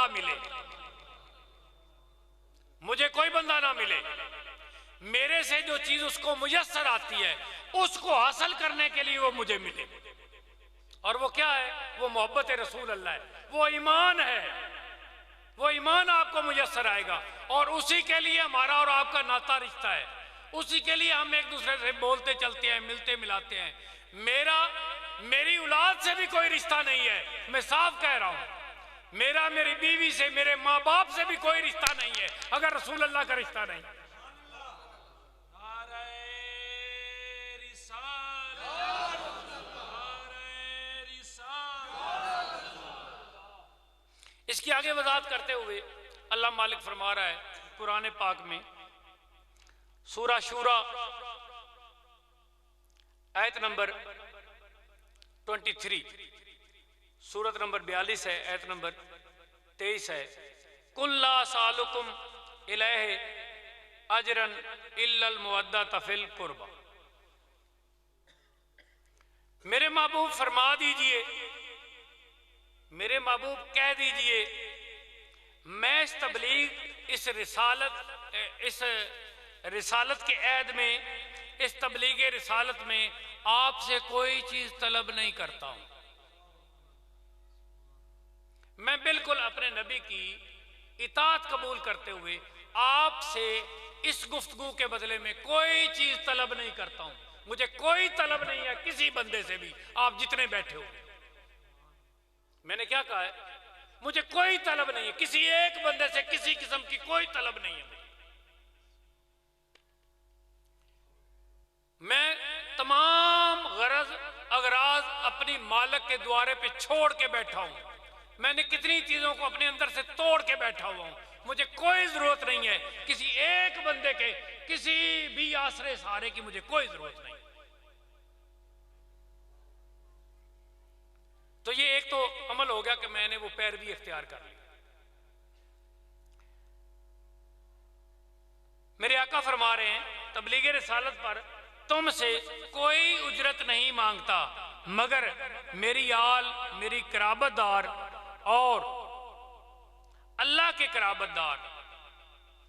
ملے، مجھے کوئی بندہ نہ ملے، میرے سے جو چیز اس کو میسر آتی ہے اس کو حاصل کرنے کے لیے وہ مجھے ملے۔ اور وہ کیا ہے؟ وہ محبت رسول اللہ ہے، وہ ایمان ہے، وہ ایمان آپ کو میسر آئے گا، اور اسی کے لیے ہمارا اور آپ کا ناطہ رشتہ ہے، اسی کے لیے ہم ایک دوسرے سے بولتے چلتے ہیں، ملتے ملاتے ہیں۔ میری اولاد سے بھی کوئی رشتہ نہیں ہے، میں صاف کہہ رہا ہوں، میری بیوی سے، میرے ماں باپ سے بھی کوئی رشتہ نہیں ہے اگر رسول اللہ کا رشتہ نہیں۔ اس کی آگے وضاحت کرتے ہوئے اللہ مالک فرما رہا ہے قرآن پاک میں، سورہ شورا آیت نمبر 23، سورت نمبر 42 ہے، آیت نمبر 23 ہے، قُلْ لَا أَسْأَلُكُمْ عَلَيْهِ أَجْرًا إِلَّا الْمَوَدَّةَ فِي الْقُرْبَى۔ میرے محبوب فرما دیجئے، میرے محبوب کہہ دیجئے، میں اس تبلیغ، اس رسالت کے عہد میں، اس تبلیغ رسالت میں آپ سے کوئی چیز طلب نہیں کرتا ہوں۔ میں بالکل اپنے نبی کی اطاعت قبول کرتے ہوئے آپ سے اس گفتگو کے بدلے میں کوئی چیز طلب نہیں کرتا ہوں۔ مجھے کوئی طلب نہیں ہے کسی بندے سے بھی، آپ جتنے بیٹھے ہو۔ میں نے کیا کہا ہے؟ مجھے کوئی طلب نہیں ہے کسی ایک بندے سے، کسی قسم کی کوئی طلب نہیں ہے۔ میں تمام غرض اغراض اپنی مالک کے دوارے پہ چھوڑ کے بیٹھا ہوں۔ میں نے کتنی چیزوں کو اپنے اندر سے توڑ کے بیٹھا ہوا ہوں۔ مجھے کوئی ضرورت نہیں ہے کسی ایک بندے کے، کسی بھی آسرے سہارے کی، مجھے کوئی ضرورت نہیں۔ تو یہ ایک تو عمل ہو گیا کہ میں نے وہ پیروی اختیار کر لی۔ میرے آقا فرما رہے ہیں تبلیغ رسالت پر تم سے کوئی اجرت نہیں مانگتا مگر میری آل، میری قرابت دار اور اللہ کے قرابت دار،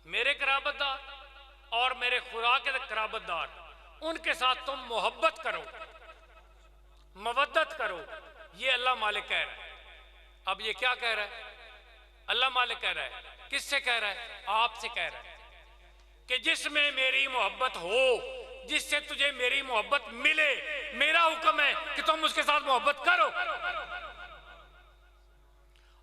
میرے قرابت دار اور میرے خدا کے قرابت دار، ان کے ساتھ تم محبت کرو، مودت کرو۔ یہ اللہ مالک کہہ رہا ہے۔ اب یہ کیا کہہ رہا ہے؟ اللہ مالک کہہ رہا ہے۔ کس سے کہہ رہا ہے؟ آپ سے کہہ رہا ہے کہ جس میں میری محبت ہو، جس سے تجھے میری محبت ملے، میرا حکم ہے کہ تم اس کے ساتھ محبت کرو۔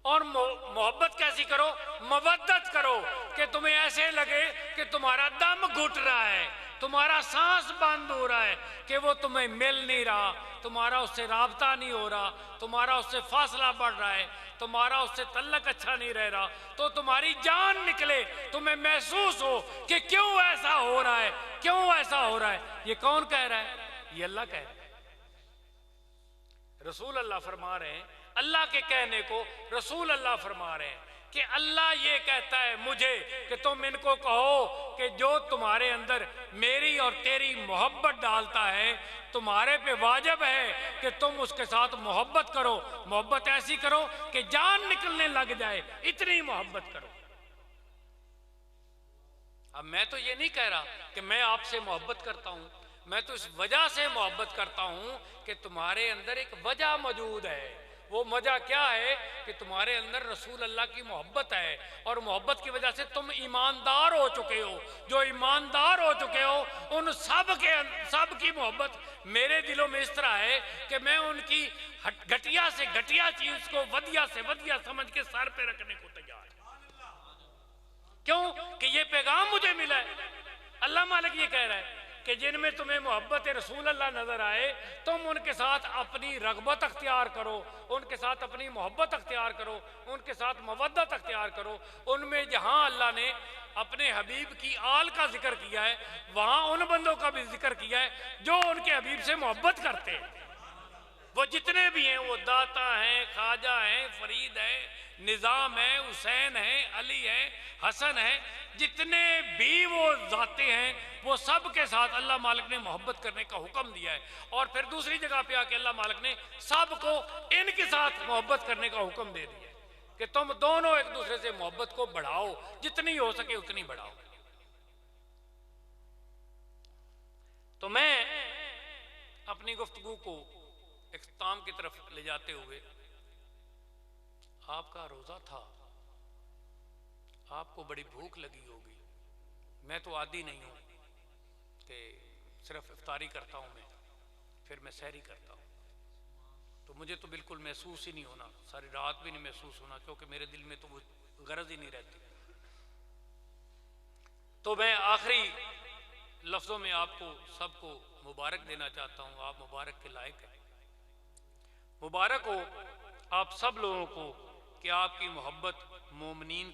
اور محبت کیسی کرو؟ مودت کرو، کہ تمہیں ایسے لگے کہ تمہارا دم گھٹ رہا ہے، تمہارا سانس بند ہو رہا ہے، کہ وہ تمہیں مل نہیں رہا، تمہارا اس سے رابطہ نہیں ہو رہا، تمہارا اس سے فاصلہ بڑھ رہا ہے، تمہارا اس سے تعلق اچھا نہیں رہ رہا، تو تمہاری جان نکلے، تمہیں محسوس ہو کہ کیوں ایسا ہو رہا ہے، کیوں ایسا ہو رہا ہے۔ یہ کون کہہ رہا ہے؟ یہ اللہ کہہ رہا ہے۔ رسول اللہ فرما رہے ہیں، اللہ کے کہنے کو رسول اللہ فرما رہے ہیں کہ اللہ یہ کہتا ہے مجھے کہ تم ان کو کہو کہ جو تمہارے اندر میری اور تیری محبت ڈالتا ہے، تمہارے پہ واجب ہے کہ تم اس کے ساتھ محبت کرو، محبت ایسی کرو کہ جان نکلنے لگ جائے، اتنی محبت کرو۔ اب میں تو یہ نہیں کہہ رہا کہ میں آپ سے محبت کرتا ہوں، میں تو اس وجہ سے محبت کرتا ہوں کہ تمہارے اندر ایک وجہ موجود ہے۔ وہ وجہ کیا ہے؟ کہ تمہارے اندر رسول اللہ کی محبت ہے، اور محبت کی وجہ سے تم ایماندار ہو چکے ہو۔ جو ایماندار ہو چکے ہو ان سب کی محبت میرے دلوں میں اس طرح ہے کہ میں ان کی گھٹیا سے گھٹیا چیز کو ودیا سے ودیا سمجھ کے سر پہ رکھنے کو تیار ہے۔ کیوں؟ کہ یہ پیغام مجھے ملا ہے۔ اللہ مالک یہ کہہ رہا ہے کہ جن میں تمہیں محبت رسول اللہ نظر آئے، تم ان کے ساتھ اپنی رغبت اختیار کرو، ان کے ساتھ اپنی محبت اختیار کرو، ان کے ساتھ مودت اختیار کرو۔ ان میں جہاں اللہ نے اپنے حبیب کی آل کا ذکر کیا ہے، وہاں ان بندوں کا بھی ذکر کیا ہے جو ان کے حبیب سے محبت کرتے ہیں۔ وہ جتنے بھی ہیں، وہ داتا ہیں، خواجہ ہیں، فرید ہیں، نظام ہیں، حسین ہیں، علی ہیں، حسن ہیں، جتنے بھی وہ ذاتیں ہیں، وہ سب کے ساتھ اللہ مالک نے محبت کرنے کا حکم دیا ہے۔ اور پھر دوسری جگہ پہ آ کے اللہ مالک نے سب کو ان کے ساتھ محبت کرنے کا حکم دے دیا ہے۔ کہ تم دونوں ایک دوسرے سے محبت کو بڑھاؤ، جتنی ہو سکے اتنی بڑھاؤ۔ تو میں اپنی گفتگو کو اختتام کی طرف لے جاتے ہوئے، آپ کا روزہ تھا، آپ کو بڑی بھوک لگی ہوگی، میں تو عادی نہیں ہوں کہ صرف افطاری کرتا ہوں، میں پھر میں سحری کرتا ہوں، تو مجھے تو بالکل محسوس ہی نہیں ہونا، ساری رات بھی نہیں محسوس ہونا، کیونکہ میرے دل میں تو وہ غرض ہی نہیں رہتی۔ تو میں آخری لفظوں میں آپ کو سب کو مبارک دینا چاہتا ہوں، آپ مبارک کے لائق ہیں۔ مبارک ہو آپ سب لوگوں کو کہ آپ کی محبت مومنین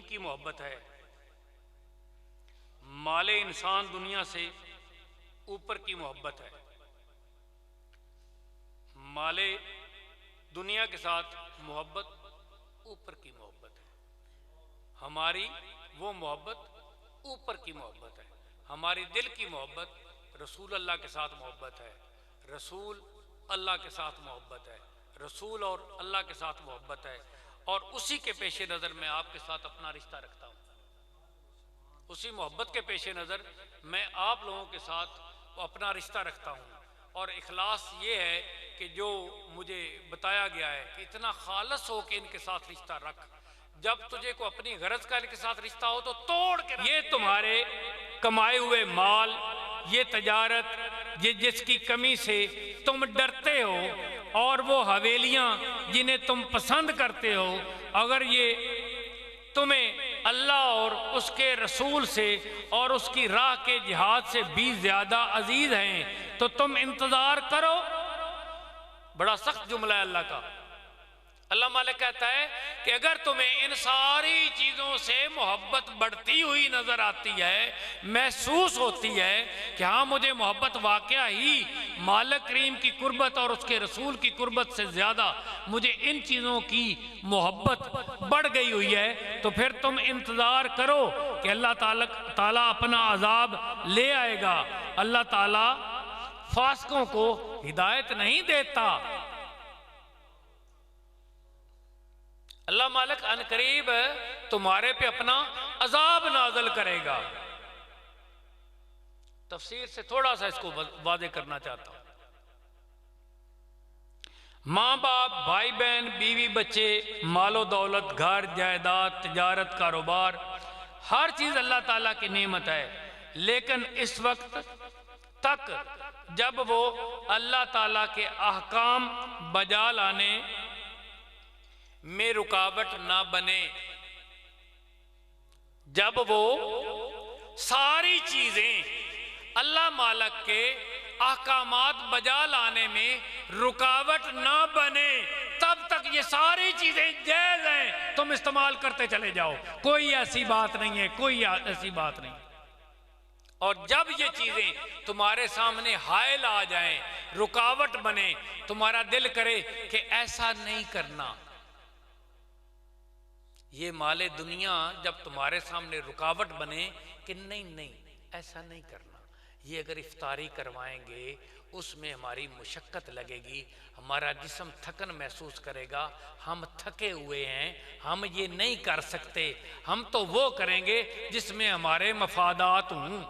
کی محبت ہے۔ مال انسان دنیا سے اوپر کی محبت ہے، مال دنیا کے ساتھ محبت اوپر کی محبت ہے، ہماری وہ محبت اوپر کی محبت ہے، ہماری دل کی محبت رسول اللہ کے ساتھ محبت ہے، رسول اللہ کے ساتھ محبت ہے، رسول اور اللہ کے ساتھ محبت ہے، اور اسی کے پیش نظر میں آپ کے ساتھ اپنا رشتہ رکھتا ہوں، اسی محبت کے پیش نظر میں آپ لوگوں کے ساتھ اپنا رشتہ رکھتا ہوں، اور اخلاص یہ ہے کہ جو مجھے بتایا گیا ہے کہ اتنا خالص ہو کہ ان کے ساتھ رشتہ رکھ، جب تجھے کو اپنی غرض کا ان کے ساتھ رشتہ ہو تو توڑ کے رکھ۔ یہ تمہارے کمائے ہوئے مال، یہ تجارت، یہ جس کی کمی سے تم ڈرتے ہو، اور وہ حویلیاں جنہیں تم پسند کرتے ہو، اگر یہ تمہیں اللہ اور اس کے رسول سے اور اس کی راہ کے جہاد سے بھی زیادہ عزیز ہیں تو تم انتظار کرو۔ بڑا سخت جملہ ہے اللہ کا۔ اللہ مالک کہتا ہے کہ اگر تمہیں ان ساری چیزوں سے محبت بڑھتی ہوئی نظر آتی ہے، محسوس ہوتی ہے کہ ہاں مجھے محبت واقعہ ہی مالک کریم کی قربت اور اس کے رسول کی قربت سے زیادہ مجھے ان چیزوں کی محبت بڑھ گئی ہوئی ہے، تو پھر تم انتظار کرو کہ اللہ تعالیٰ اپنا عذاب لے آئے گا۔ اللہ تعالیٰ فاسقوں کو ہدایت نہیں دیتا۔ اللہ مالک ان قریب تمہارے پہ اپنا عذاب نازل کرے گا۔ تفسیر سے تھوڑا سا اس کو واضح کرنا چاہتا ہوں۔ ماں باپ، بھائی بہن، بیوی بچے، مال و دولت، گھر جائیداد، تجارت، کاروبار، ہر چیز اللہ تعالیٰ کی نعمت ہے، لیکن اس وقت تک جب وہ اللہ تعالیٰ کے احکام بجا لانے میں رکاوٹ نہ بنے، جب وہ ساری چیزیں اللہ مالک کے احکامات بجا لانے میں رکاوٹ نہ بنے، تب تک یہ ساری چیزیں جائز ہیں، تم استعمال کرتے چلے جاؤ، کوئی ایسی بات نہیں ہے، کوئی ایسی بات نہیں۔ اور جب یہ چیزیں تمہارے سامنے حائل آ جائیں، رکاوٹ بنے، تمہارا دل کرے کہ ایسا نہیں کرنا، یہ مال دنیا جب تمہارے سامنے رکاوٹ بنے کہ نہیں ایسا نہیں کرنا، یہ اگر افطاری کروائیں گے اس میں ہماری مشقت لگے گی، ہمارا جسم تھکن محسوس کرے گا، ہم تھکے ہوئے ہیں، ہم یہ نہیں کر سکتے، ہم تو وہ کریں گے جس میں ہمارے مفادات ہوں،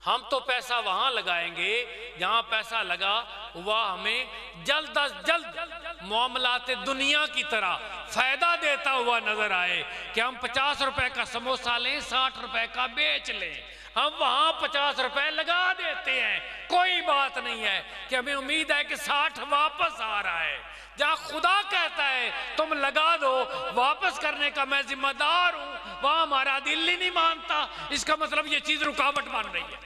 ہم تو پیسہ وہاں لگائیں گے جہاں پیسہ لگا ہوا ہمیں جلد از جلد معاملات دنیا کی طرح فائدہ دیتا ہوا نظر آئے، کہ ہم 50 روپے کا سموسہ لیں، 60 روپے کا بیچ لیں، ہم وہاں 50 روپے لگا دیتے ہیں، کوئی بات نہیں ہے کہ ہمیں امید ہے کہ 60 واپس آ رہا ہے، جہاں خدا کہتا ہے تم لگا دو، واپس کرنے کا میں ذمہ دار ہوں، وہاں ہمارا دل ہی نہیں مانتا، اس کا مطلب یہ چیز رکاوٹ بن رہی ہے،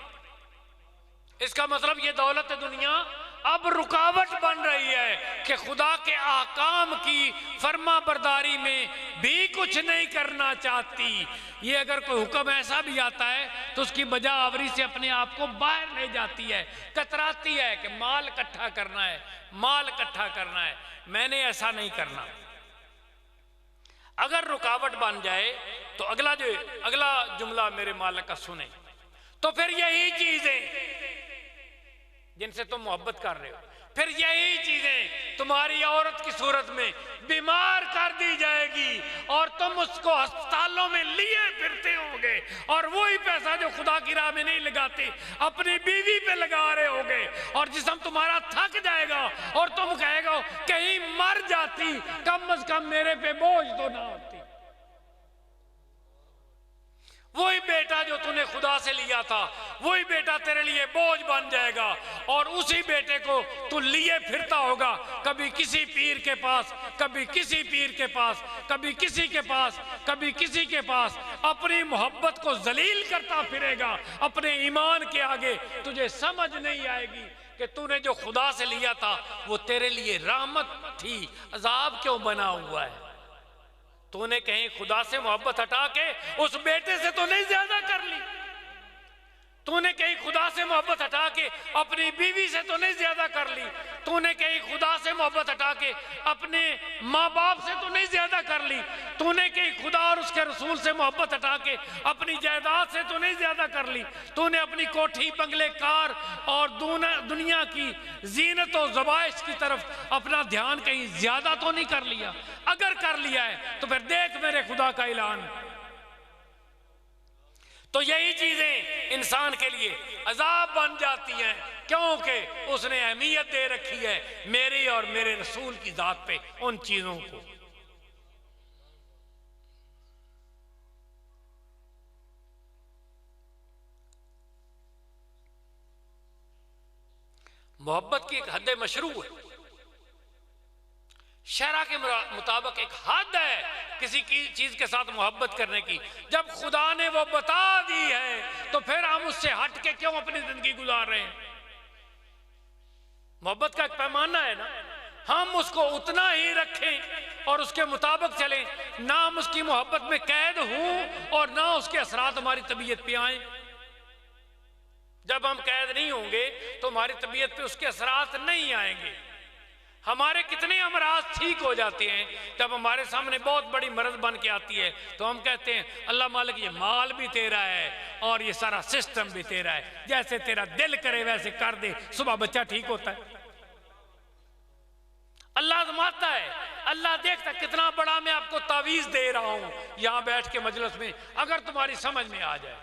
اس کا مطلب یہ دولت دنیا اب رکاوٹ بن رہی ہے کہ خدا کے احکام کی فرما برداری میں بھی کچھ نہیں کرنا چاہتی۔ یہ اگر کوئی حکم ایسا بھی آتا ہے تو اس کی بجا آوری سے اپنے آپ کو باہر لے جاتی ہے، کتراتی ہے کہ مال اکٹھا کرنا ہے، مال اکٹھا کرنا ہے، میں نے ایسا نہیں کرنا۔ اگر رکاوٹ بن جائے تو اگلا جملہ میرے مالک کا سنیں، تو پھر یہی چیزیں جن سے تم محبت کر رہے ہو، پھر یہی چیزیں تمہاری عورت کی صورت میں بیمار کر دی جائے گی اور تم اس کو ہسپتالوں میں لیے پھرتے ہوں گے، اور وہی پیسہ جو خدا کی راہ میں نہیں لگاتے اپنی بیوی پہ لگا رہے ہوگے، اور جسم تمہارا تھک جائے گا اور تم کہے گا کہیں مر جاتی، کم از کم میرے پہ بوجھ تو نہ ہوتی۔ وہی بیٹا جو تو نے خدا سے لیا تھا وہی بیٹا تیرے لیے بوجھ بن جائے گا، اور اسی بیٹے کو تو لیے پھرتا ہوگا، کبھی کسی پیر کے پاس، کبھی کسی پیر کے پاس، کبھی کسی کے پاس، کبھی کسی کے پاس، اپنی محبت کو ذلیل کرتا پھرے گا اپنے ایمان کے آگے۔ تجھے سمجھ نہیں آئے گی کہ تو نے جو خدا سے لیا تھا وہ تیرے لیے رحمت تھی، عذاب کیوں بنا ہوا ہے؟ تو نے کہیں خدا سے محبت ہٹا کے اس بیٹے سے تو نہیں زیادہ کر لی؟ تو نے کہیں خدا سے محبت ہٹا کے اپنی بیوی سے تو نہیں زیادہ کر لی؟ تو نے کہیں خدا سے محبت ہٹا کے اپنے ماں باپ سے تو نہیں زیادہ کر لی؟ تو نے کہیں خدا اور اس کے رسول سے محبت ہٹا کے اپنی جائیداد سے تو نہیں زیادہ کر لی؟ تو نے اپنی کوٹھی بنگلے کار اور دنیا کی زینت و زبائش کی طرف اپنا دھیان کہیں زیادہ تو نہیں کر لیا؟ اگر کر لیا ہے تو پھر دیکھ میرے خدا کا اعلان۔ تو یہی چیزیں انسان کے لیے عذاب بن جاتی ہیں، کیونکہ اس نے اہمیت دے رکھی ہے میری اور میرے رسول کی ذات پہ، ان چیزوں کو۔ محبت کی ایک حد مشروع ہے، شرع کے مطابق ایک حد ہے کسی کی چیز کے ساتھ محبت کرنے کی۔ جب خدا نے وہ بتا دی ہے تو پھر ہم اس سے ہٹ کے کیوں اپنی زندگی گزار رہے ہیں؟ محبت کا ایک پیمانہ ہے نا، ہم اس کو اتنا ہی رکھیں اور اس کے مطابق چلیں، نہ ہم اس کی محبت میں قید ہوں اور نہ اس کے اثرات ہماری طبیعت پہ آئیں۔ جب ہم قید نہیں ہوں گے تو ہماری طبیعت پہ اس کے اثرات نہیں آئیں گے۔ ہمارے کتنے امراض ٹھیک ہو جاتے ہیں جب ہمارے سامنے بہت بڑی مرض بن کے آتی ہے تو ہم کہتے ہیں اللہ مالک یہ مال بھی تیرا ہے اور یہ سارا سسٹم بھی تیرا ہے، جیسے تیرا دل کرے ویسے کر دے، صبح بچہ ٹھیک ہوتا ہے۔ اللہ آزماتا ہے، اللہ دیکھتا کتنا بڑا میں آپ کو تعویذ دے رہا ہوں یہاں بیٹھ کے مجلس میں، اگر تمہاری سمجھ میں آ جائے۔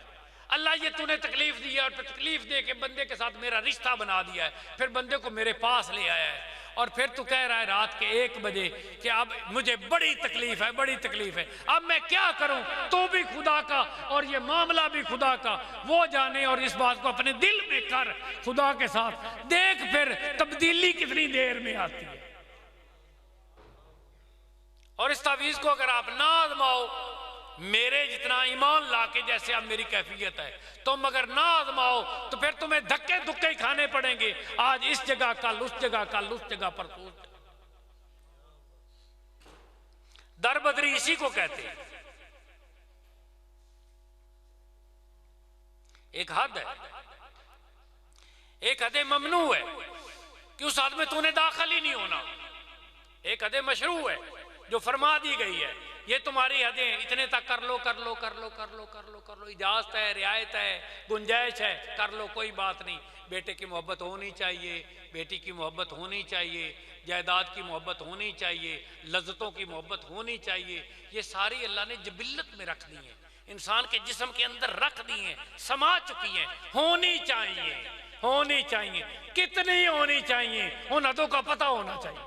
اللہ یہ تو نے تکلیف دی ہے اور پھر تکلیف دے کے بندے کے ساتھ میرا رشتہ بنا دیا ہے، پھر بندے کو میرے پاس لے آیا ہے، اور پھر تو کہہ رہا ہے رات کے 1 بجے کہ اب مجھے بڑی تکلیف ہے، بڑی تکلیف ہے، اب میں کیا کروں؟ تو بھی خدا کا اور یہ معاملہ بھی خدا کا، وہ جانے، اور اس بات کو اپنے دل میں کر خدا کے ساتھ، دیکھ پھر تبدیلی کتنی دیر میں آتی ہے۔ اور اس تعویذ کو اگر آپ نہ آزماؤ میرے جتنا ایمان لا کے، جیسے اب میری کیفیت ہے، تم اگر نہ آزماؤ تو پھر تمہیں دھکے دھکے ہی کھانے پڑیں گے، آج اس جگہ، کل اس جگہ، کل اس جگہ پر۔ در بدری اسی کو کہتے ہیں۔ ایک حد ہے، ایک حد ممنوع ہے کہ اس حد میں تو نے داخل ہی نہیں ہونا، ایک حد مشروع ہے جو فرما دی گئی ہے، یہ تمہاری حدیں، اتنے تک کر لو، کر لو، کر لو، کر لو، کر لو، کر لو، اجازت ہے، رعایت ہے، گنجائش ہے، کر لو، کوئی بات نہیں۔ بیٹے کی محبت ہونی چاہیے، بیٹی کی محبت ہونی چاہیے، جائیداد کی محبت ہونی چاہیے، لذتوں کی محبت ہونی چاہیے، یہ ساری اللہ نے جبلت میں رکھ دی ہیں، انسان کے جسم کے اندر رکھ دی ہیں، سما چکی ہیں، ہونی چاہیے، ہونی چاہیے۔ کتنی ہونی چاہیے؟ ان حدوں کا پتہ ہونا چاہیے۔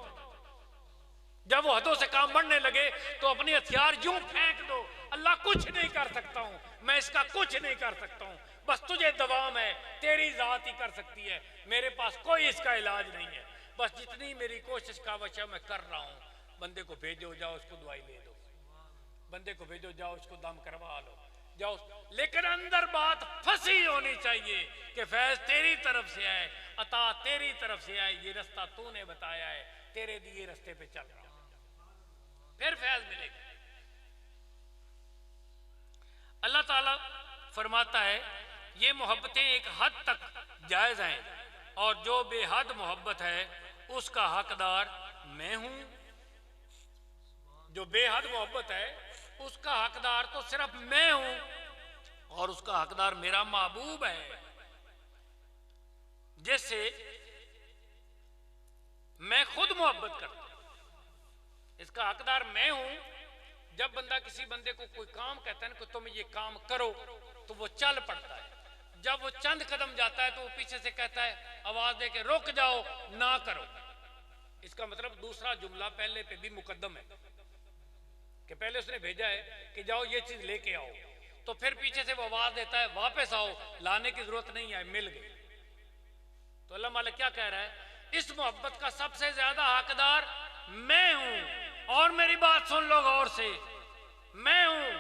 جب وہ حدوں سے کام بڑھنے لگے تو اپنی ہتھیار یوں پھینک دو، اللہ کچھ نہیں کر سکتا ہوں، میں اس کا کچھ نہیں کر سکتا ہوں، بس تجھے دوام ہے، تیری ذات ہی کر سکتی ہے، میرے پاس کوئی اس کا علاج نہیں ہے، بس جتنی میری کوشش کا وجہ میں کر رہا ہوں۔ بندے کو بھیجو، جاؤ اس کو دوائی لے دو، بندے کو بھیجو، جاؤ اس کو دم کروا لو، جاؤ، لیکن اندر بات پھنسی ہونی چاہیے کہ فیض تیری طرف سے آئے، عطا تیری طرف سے آئے، یہ رستہ تو نے بتایا ہے، تیرے دیے رستے پہ چل رہا ہوں، پھر فیض ملے گا۔ اللہ تعالیٰ فرماتا ہے یہ محبتیں ایک حد تک جائز ہیں، اور جو بے حد محبت ہے اس کا حقدار میں ہوں۔ جو بے حد محبت ہے اس کا حقدار تو صرف میں ہوں، اور اس کا حقدار میرا محبوب ہے۔ جس سے میں خود محبت کرتا ہوں، اس کا حقدار میں ہوں۔ جب بندہ کسی بندے کو کوئی کام کہتا ہے نا کہ تم یہ کام کرو تو وہ چل پڑتا ہے، جب وہ چند قدم جاتا ہے تو وہ پیچھے سے کہتا ہے آواز دے کے رک جاؤ نہ کرو۔ اس کا مطلب دوسرا جملہ پہلے پہ بھی مقدم ہے کہ پہلے اس نے بھیجا ہے کہ جاؤ یہ چیز لے کے آؤ، تو پھر پیچھے سے وہ آواز دیتا ہے واپس آؤ، لانے کی ضرورت نہیں ہے، مل گئی۔ تو اللہ مالک کیا کہہ رہا ہے؟ اس محبت کا سب سے زیادہ حقدار میں ہوں، اور میری بات سن لو غور سے، میں ہوں،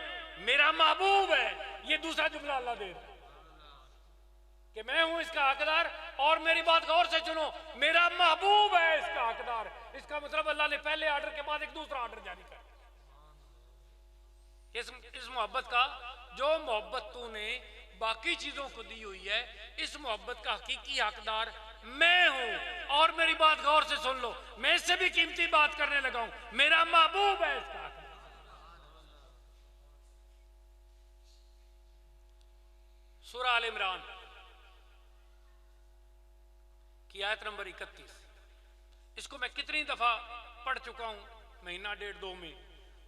میرا محبوب ہے۔ یہ دوسرا جملہ اللہ دے رہا ہے کہ میں ہوں اس کا حقدار، اور میری بات غور سے سنو، میرا محبوب ہے اس کا حقدار۔ اس کا مطلب اللہ نے پہلے آرڈر کے بعد ایک دوسرا آرڈر جاری کر اس محبت کا، جو محبت تو نے باقی چیزوں کو دی ہوئی ہے، اس محبت کا حقیقی حقدار میں ہوں، اور میری بات غور سے سن لو، میں اس سے بھی قیمتی بات کرنے لگا ہوں، میرا محبوب ہے اس کا حقدار۔ سورہ آل عمران کی آیت نمبر 31، اس کو میں کتنی دفعہ پڑھ چکا ہوں، مہینہ ڈیڑھ دو میں،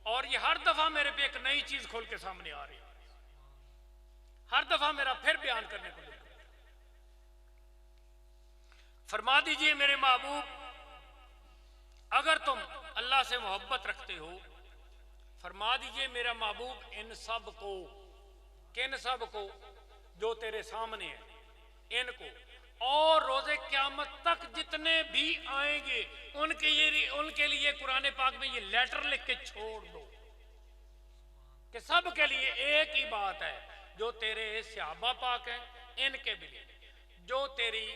اور یہ ہر دفعہ میرے پہ ایک نئی چیز کھول کے سامنے آ رہی ہے، ہر دفعہ میرا پھر بیان کرنے کو ملتا ہے۔ فرما دیجئے میرے محبوب، اگر تم اللہ سے محبت رکھتے ہو، فرما دیجئے میرا محبوب ان سب کو، کن سب کو؟ جو تیرے سامنے ہیں، ان کو، اور روز قیامت تک جتنے بھی آئیں گے ان کے لیے قرآن پاک میں یہ لیٹر لکھ کے چھوڑ دو کہ سب کے لیے ایک ہی بات ہے، جو تیرے صحابہ پاک ہیں ان کے بھی لیے، جو تیری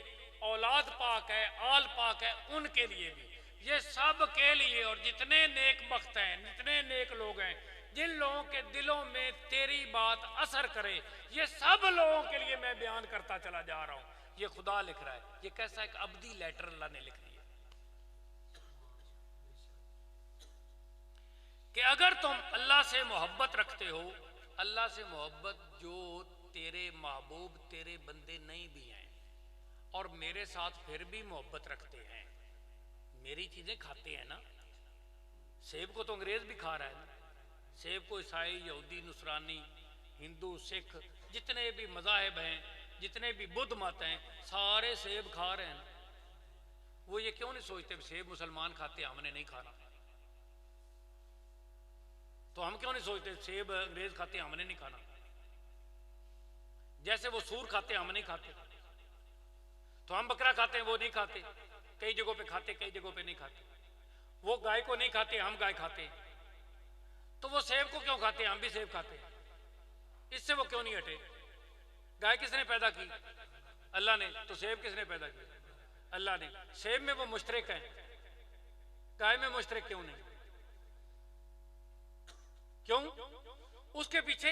اولاد پاک ہے، آل پاک ہے، ان کے لیے بھی، یہ سب کے لیے، اور جتنے نیک بخت ہیں، جتنے نیک لوگ ہیں، جن لوگوں کے دلوں میں تیری بات اثر کرے، یہ سب لوگوں کے لیے میں بیان کرتا چلا جا رہا ہوں۔ یہ خدا لکھ رہا ہے، یہ کیسا ایک ابدی لیٹر اللہ نے لکھ دیا کہ اگر تم اللہ سے محبت رکھتے ہو، اللہ سے محبت جو تیرے محبوب تیرے بندے نہیں بھی ہیں اور میرے ساتھ پھر بھی محبت رکھتے ہیں، میری چیزیں کھاتے ہیں نا، سیب کو تو انگریز بھی کھا رہا ہے نا، سیب کو عیسائی، یہودی، نصرانی، ہندو، سکھ، جتنے بھی مذاہب ہیں، جتنے بھی بدھ مت ہیں، سارے سیب کھا رہے ہیں۔ وہ یہ کیوں نہیں سوچتے سیب مسلمان کھاتے ہم نے نہیں کھانا؟ تو ہم کیوں نہیں سوچتے سیب انگریز کھاتے ہم نے نہیں کھانا؟ جیسے وہ سور کھاتے ہم نہیں کھاتے، تو ہم بکرا کھاتے ہیں وہ نہیں کھاتے، کئی جگہوں پہ کھاتے کئی جگہوں پہ نہیں کھاتے، وہ گائے کو نہیں کھاتے ہم گائے کھاتے، تو وہ سیب کو کیوں کھاتے ہیں ہم بھی سیب کھاتے ہیں؟ اس سے وہ کیوں نہیں ہٹے؟ گائے کس نے پیدا کی؟ اللہ نے۔ تو سیب کس نے پیدا کی؟ اللہ نے۔ سیب میں وہ مشترک ہیں، گائے میں مشترک کیوں نہیں؟ کیوں؟ اس کے پیچھے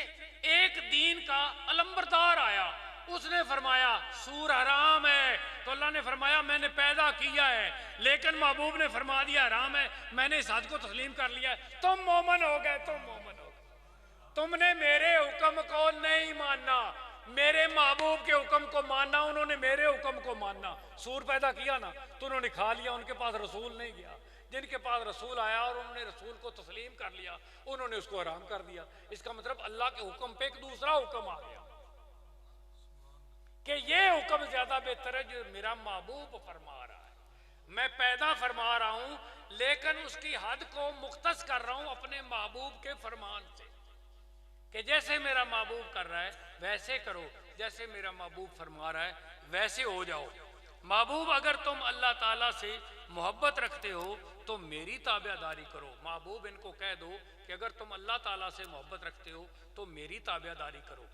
ایک دین کا علمبردار آیا، اس نے فرمایا سور حرام ہے، تو اللہ نے فرمایا میں نے پیدا کیا ہے، لیکن محبوب نے فرما دیا حرام ہے، میں نے اس حد کو تسلیم کر لیا ہے، تم مومن ہو گئے، تم مومن ہو گئے، تم نے میرے حکم کو نہیں ماننا، میرے محبوب کے حکم کو ماننا، انہوں نے میرے حکم کو ماننا۔ سور پیدا کیا نا تو انہوں نے کھا لیا، ان کے پاس رسول نہیں گیا، جن کے پاس رسول آیا اور انہوں نے رسول کو تسلیم کر لیا، انہوں نے اس کو حرام کر دیا۔ اس کا مطلب اللہ کے حکم پہ ایک دوسرا حکم آ گیا کہ یہ حکم زیادہ بہتر ہے جو میرا محبوب فرما رہا ہے، میں پیدا فرما رہا ہوں لیکن اس کی حد کو مختص کر رہا ہوں اپنے محبوب کے فرمان سے، کہ جیسے میرا محبوب کر رہا ہے ویسے کرو، جیسے میرا محبوب فرما رہا ہے ویسے ہو جاؤ۔ محبوب اگر تم اللہ تعالیٰ سے محبت رکھتے ہو تو میری تابع داری کرو۔ محبوب ان کو کہہ دو کہ اگر تم اللہ تعالیٰ سے محبت رکھتے ہو تو میری تابع داری کرو،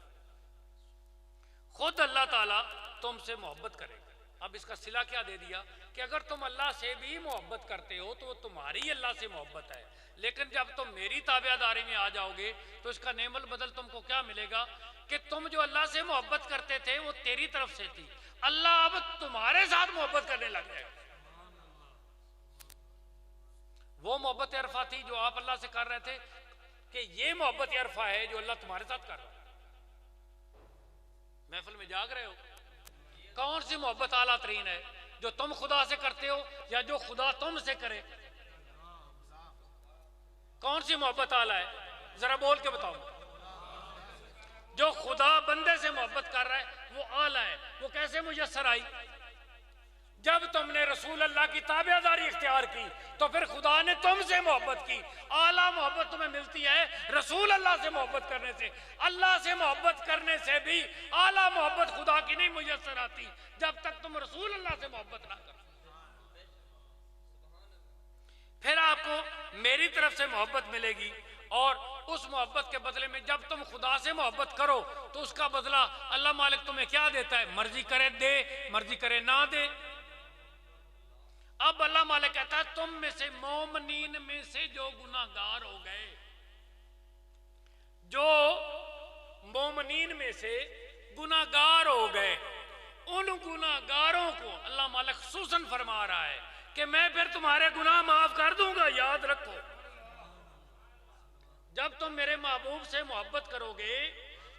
خود اللہ تعالیٰ تم سے محبت کرے گا۔ اب اس کا صلہ کیا دے دیا کہ اگر تم اللہ سے بھی محبت کرتے ہو تو وہ تمہاری اللہ سے محبت ہے، لیکن جب تم میری تابع داری میں آ جاؤ گے تو اس کا نعم البدل تم کو کیا ملے گا کہ تم جو اللہ سے محبت کرتے تھے وہ تیری طرف سے تھی، اللہ اب تمہارے ساتھ محبت کرنے لگ جائے گا۔ وہ محبت عرفہ تھی جو آپ اللہ سے کر رہے تھے، کہ یہ محبت عرفہ ہے جو اللہ تمہارے ساتھ کر رہا ہے۔ محفل میں جاگ رہے ہو؟ کون سی محبت اعلیٰ ترین ہے؟ جو تم خدا سے کرتے ہو یا جو خدا تم سے کرے؟ کون سی محبت اعلیٰ ہے؟ ذرا بول کے بتاؤ۔ جو خدا بندے سے محبت کر رہا ہے وہ اعلیٰ ہے۔ وہ کیسے میسر آئی؟ جب تم نے رسول اللہ کی تابعداری اختیار کی تو پھر خدا نے تم سے محبت کی۔ اعلیٰ محبت تمہیں ملتی ہے رسول اللہ سے محبت کرنے سے۔ اللہ سے محبت کرنے سے بھی اعلیٰ محبت خدا کی نہیں میسر آتی جب تک تم رسول اللہ سے محبت نہ کرو۔ پھر آپ کو میری طرف سے محبت ملے گی، اور اس محبت کے بدلے میں جب تم خدا سے محبت کرو تو اس کا بدلہ اللہ مالک تمہیں کیا دیتا ہے؟ مرضی کرے دے، مرضی کرے نہ دے۔ اب اللہ مالک کہتا ہے تم میں سے مومنین میں سے جو گناہگار ہو گئے، جو مومنین میں سے گناہگار ہو گئے، ان گناہگاروں کو اللہ مالک خصوصاً فرما رہا ہے کہ میں پھر تمہارے گناہ معاف کر دوں گا۔ یاد رکھو، جب تم میرے محبوب سے محبت کرو گے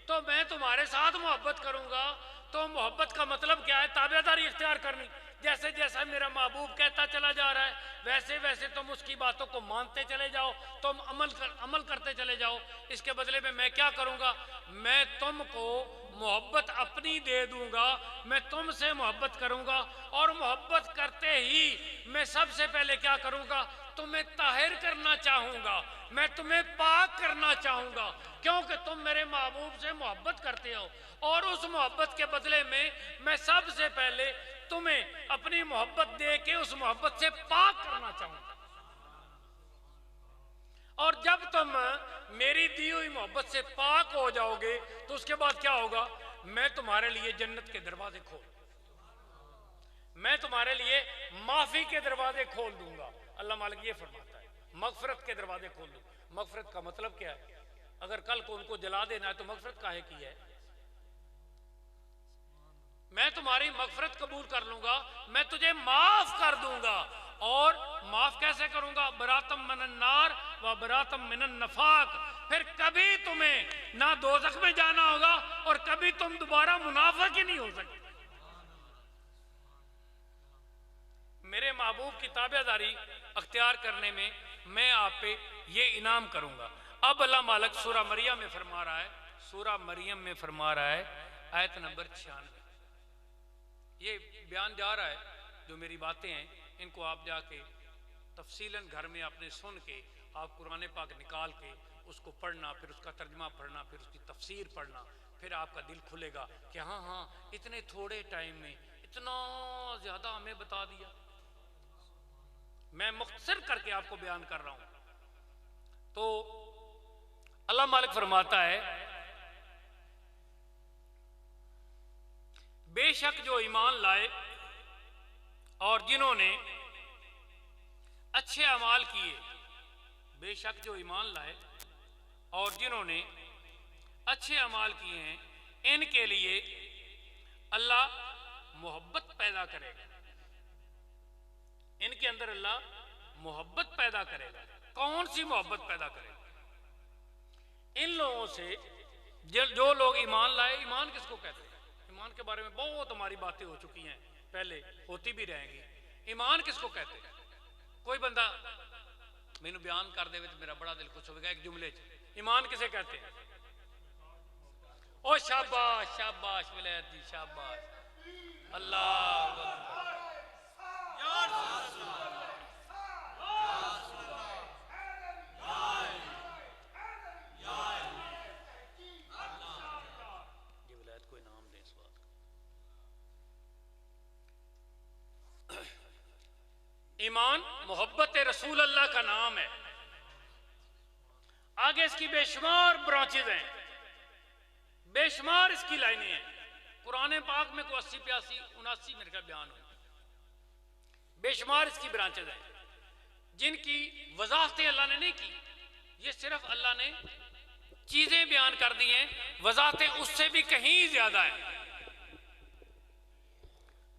تو میں تمہارے ساتھ محبت کروں گا۔ تو محبت کا مطلب کیا ہے؟ تابعداری اختیار کرنی۔ جیسے جیسا میرا محبوب کہتا چلا جا رہا ہے ویسے ویسے تم اس کی باتوں کو مانتے چلے جاؤ، تم عمل کرتے چلے جاؤ۔ اس کے بدلے میں کیا کروں گا؟ میں تم کو محبت اپنی دے دوں گا، میں تم سے محبت کروں گا، اور محبت کرتے ہی میں سب سے پہلے کیا کروں گا؟ تمہیں طاہر کرنا چاہوں گا، میں تمہیں پاک کرنا چاہوں گا، کیونکہ تم میرے محبوب سے محبت کرتے ہو، اور اس محبت کے بدلے میں سب سے پہلے تمہیں اپنی محبت دے کے اس محبت سے پاک کرنا چاہوں گا۔ اور جب تم میری دی ہوئی محبت سے پاک ہو جاؤ گے تو اس کے بعد کیا ہوگا؟ میں تمہارے لیے جنت کے دروازے کھول، میں تمہارے لیے معافی کے دروازے کھول دوں گا۔ اللہ مالک یہ فرماتا ہے مغفرت کے دروازے کھول دوں۔ مغفرت کا مطلب کیا ہے؟ اگر کل کو ان کو جلا دینا ہے تو مغفرت کاہے کی ہے؟ میں تمہاری مغفرت قبول کر لوں گا، میں تجھے معاف کر دوں گا۔ اور معاف کیسے کروں گا؟ براتم من النار و براتم من النفاق۔ پھر کبھی تمہیں نہ دوزخ میں جانا ہوگا اور کبھی تم دوبارہ منافق ہی نہیں ہو سکتے۔ میرے محبوب کی تابعداری اختیار کرنے میں میں آپ پہ یہ انعام کروں گا۔ اب اللہ مالک سورہ مریم میں فرما رہا ہے، سورہ مریم میں فرما رہا ہے آیت نمبر 96۔ یہ بیان جا رہا ہے جو میری باتیں ہیں ان کو آپ جا کے تفصیلاً گھر میں اپنے سن کے آپ قرآن پاک نکال کے اس کو پڑھنا، پھر اس کا ترجمہ پڑھنا، پھر اس کی تفسیر پڑھنا، پھر آپ کا دل کھلے گا کہ ہاں اتنے تھوڑے ٹائم میں اتنا زیادہ ہمیں بتا دیا۔ میں مختصر کر کے آپ کو بیان کر رہا ہوں۔ تو اللہ مالک فرماتا ہے بے شک جو ایمان لائے اور جنہوں نے اچھے اعمال کیے، بے شک جو ایمان لائے اور جنہوں نے اچھے اعمال کیے ہیں ان کے لیے اللہ محبت پیدا کرے گا، ان کے اندر اللہ محبت پیدا کرے گا۔ کون سی محبت پیدا کرے گا؟ ان لوگوں سے جو لوگ ایمان لائے۔ ایمان کس کو کہتے ہیں؟ ایمان کے بارے میں بہت ہماری باتیں ہو چکی ہیں، پہلے ہوتی بھی رہیں گی۔ ایمان کس کو کہتے ہیں؟ کوئی بندہ میں نے بیان کر دے تو میرا بڑا دل خوش ہوگا ایک جملے ایمان کسے کہتے ہیں؟ او شاباش شاباش ولایت دی شاباش، اللہ یہ ولایت کو انعام دیں اس بات کا۔ ایمان محبت رسول اللہ کا نام ہے۔ آگے اس کی بے شمار برانچز ہیں، بے شمار اس کی لائنیں ہیں۔ قرآن پاک میں کوئی 80 85 79 میرے کا بیان ہوئی، بے شمار اس کی برانچز ہیں جن کی وضاحتیں اللہ نے نہیں کی، یہ صرف اللہ نے چیزیں بیان کر دی ہیں، وضاحتیں اس سے بھی کہیں زیادہ ہیں۔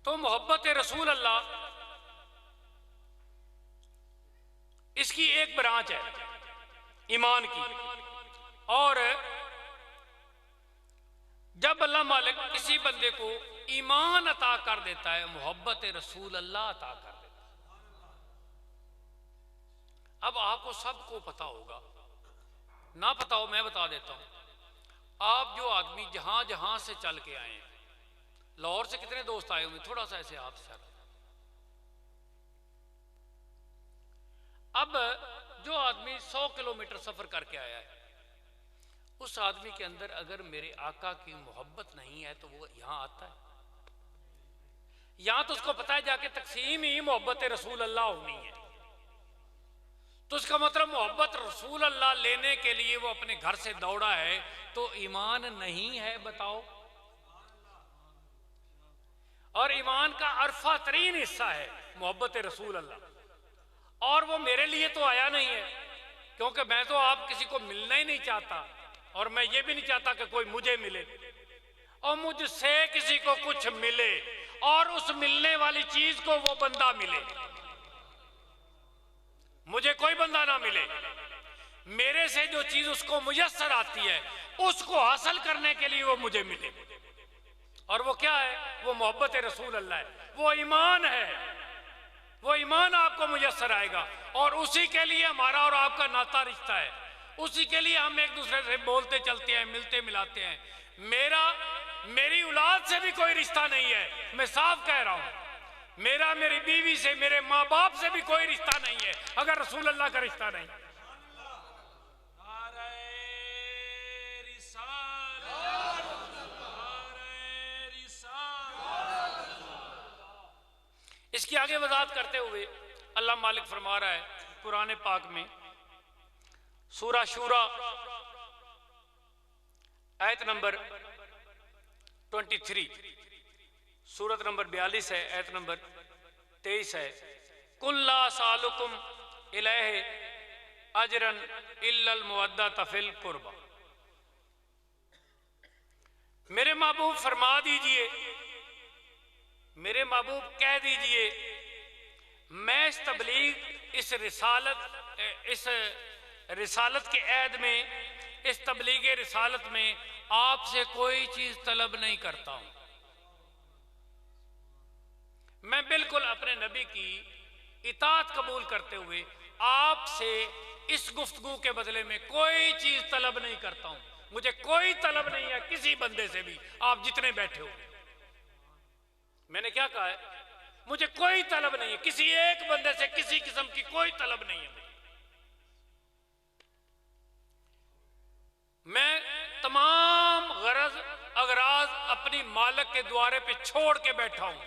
تو محبت رسول اللہ اس کی ایک برانچ ہے ایمان کی۔ اور جب اللہ مالک کسی بندے کو ایمان عطا کر دیتا ہے، محبت رسول اللہ عطا کر دیتا ہے۔ اب آپ کو سب کو پتا ہوگا، نہ پتا ہو میں بتا دیتا ہوں۔ آپ جو آدمی جہاں جہاں سے چل کے آئے ہیں، لاہور سے کتنے دوست آئے ہوں گے، تھوڑا سا ایسے ہاتھ سے۔ اب جو آدمی 100 کلومیٹر سفر کر کے آیا ہے، اس آدمی کے اندر اگر میرے آقا کی محبت نہیں ہے تو وہ یہاں آتا ہے؟ یہاں تو اس کو پتا ہے جا کے تقسیم ہی محبت رسول اللہ ہونی ہے، تو اس کا مطلب محبت رسول اللہ لینے کے لیے وہ اپنے گھر سے دوڑا ہے، تو ایمان نہیں ہے؟ بتاؤ۔ اور ایمان کا عرفہ ترین حصہ ہے محبت رسول اللہ، اور وہ میرے لیے تو آیا نہیں ہے، کیونکہ میں تو آپ کسی کو ملنا ہی نہیں چاہتا، اور میں یہ بھی نہیں چاہتا کہ کوئی مجھے ملے، اور مجھ سے کسی کو کچھ ملے، اور اس ملنے والی چیز کو وہ بندہ ملے، مجھے کوئی بندہ نہ ملے، میرے سے جو چیز اس کو میسر آتی ہے اس کو حاصل کرنے کے لیے وہ مجھے ملے۔ اور وہ کیا ہے؟ وہ محبت رسول اللہ ہے، وہ ایمان ہے، وہ ایمان آپ کو میسر آئے گا، اور اسی کے لیے ہمارا اور آپ کا ناتا رشتہ ہے، اسی کے لیے ہم ایک دوسرے سے بولتے چلتے ہیں، ملتے ملاتے ہیں۔ میری اولاد سے بھی کوئی رشتہ نہیں ہے، میں صاف کہہ رہا ہوں، میری بیوی سے، میرے ماں باپ سے بھی کوئی رشتہ نہیں ہے اگر رسول اللہ کا رشتہ نہیں۔ اس کی آگے وضاحت کرتے ہوئے اللہ مالک فرما رہا ہے قرآن پاک میں، سورہ شورا آیت نمبر 23، سورت نمبر 42 ہے، آیت نمبر 23 ہے، قُلْ لَا أَسْأَلُكُمْ عَلَيْهِ أَجْرًا إِلَّا الْمَوَدَّةَ فِي الْقُرْبَى۔ میرے محبوب فرما دیجئے، میرے محبوب کہہ دیجئے، میں اس تبلیغ، اس رسالت کے عہد میں، اس تبلیغ رسالت میں آپ سے کوئی چیز طلب نہیں کرتا ہوں، میں بالکل اپنے نبی کی اطاعت قبول کرتے ہوئے آپ سے اس گفتگو کے بدلے میں کوئی چیز طلب نہیں کرتا ہوں، مجھے کوئی طلب نہیں ہے کسی بندے سے بھی، آپ جتنے بیٹھے ہو۔ میں نے کیا کہا ہے؟ مجھے کوئی طلب نہیں ہے کسی ایک بندے سے، کسی قسم کی کوئی طلب نہیں ہے۔ میں تمام غرض اغراض اپنی مالک کے دوارے پہ چھوڑ کے بیٹھا ہوں،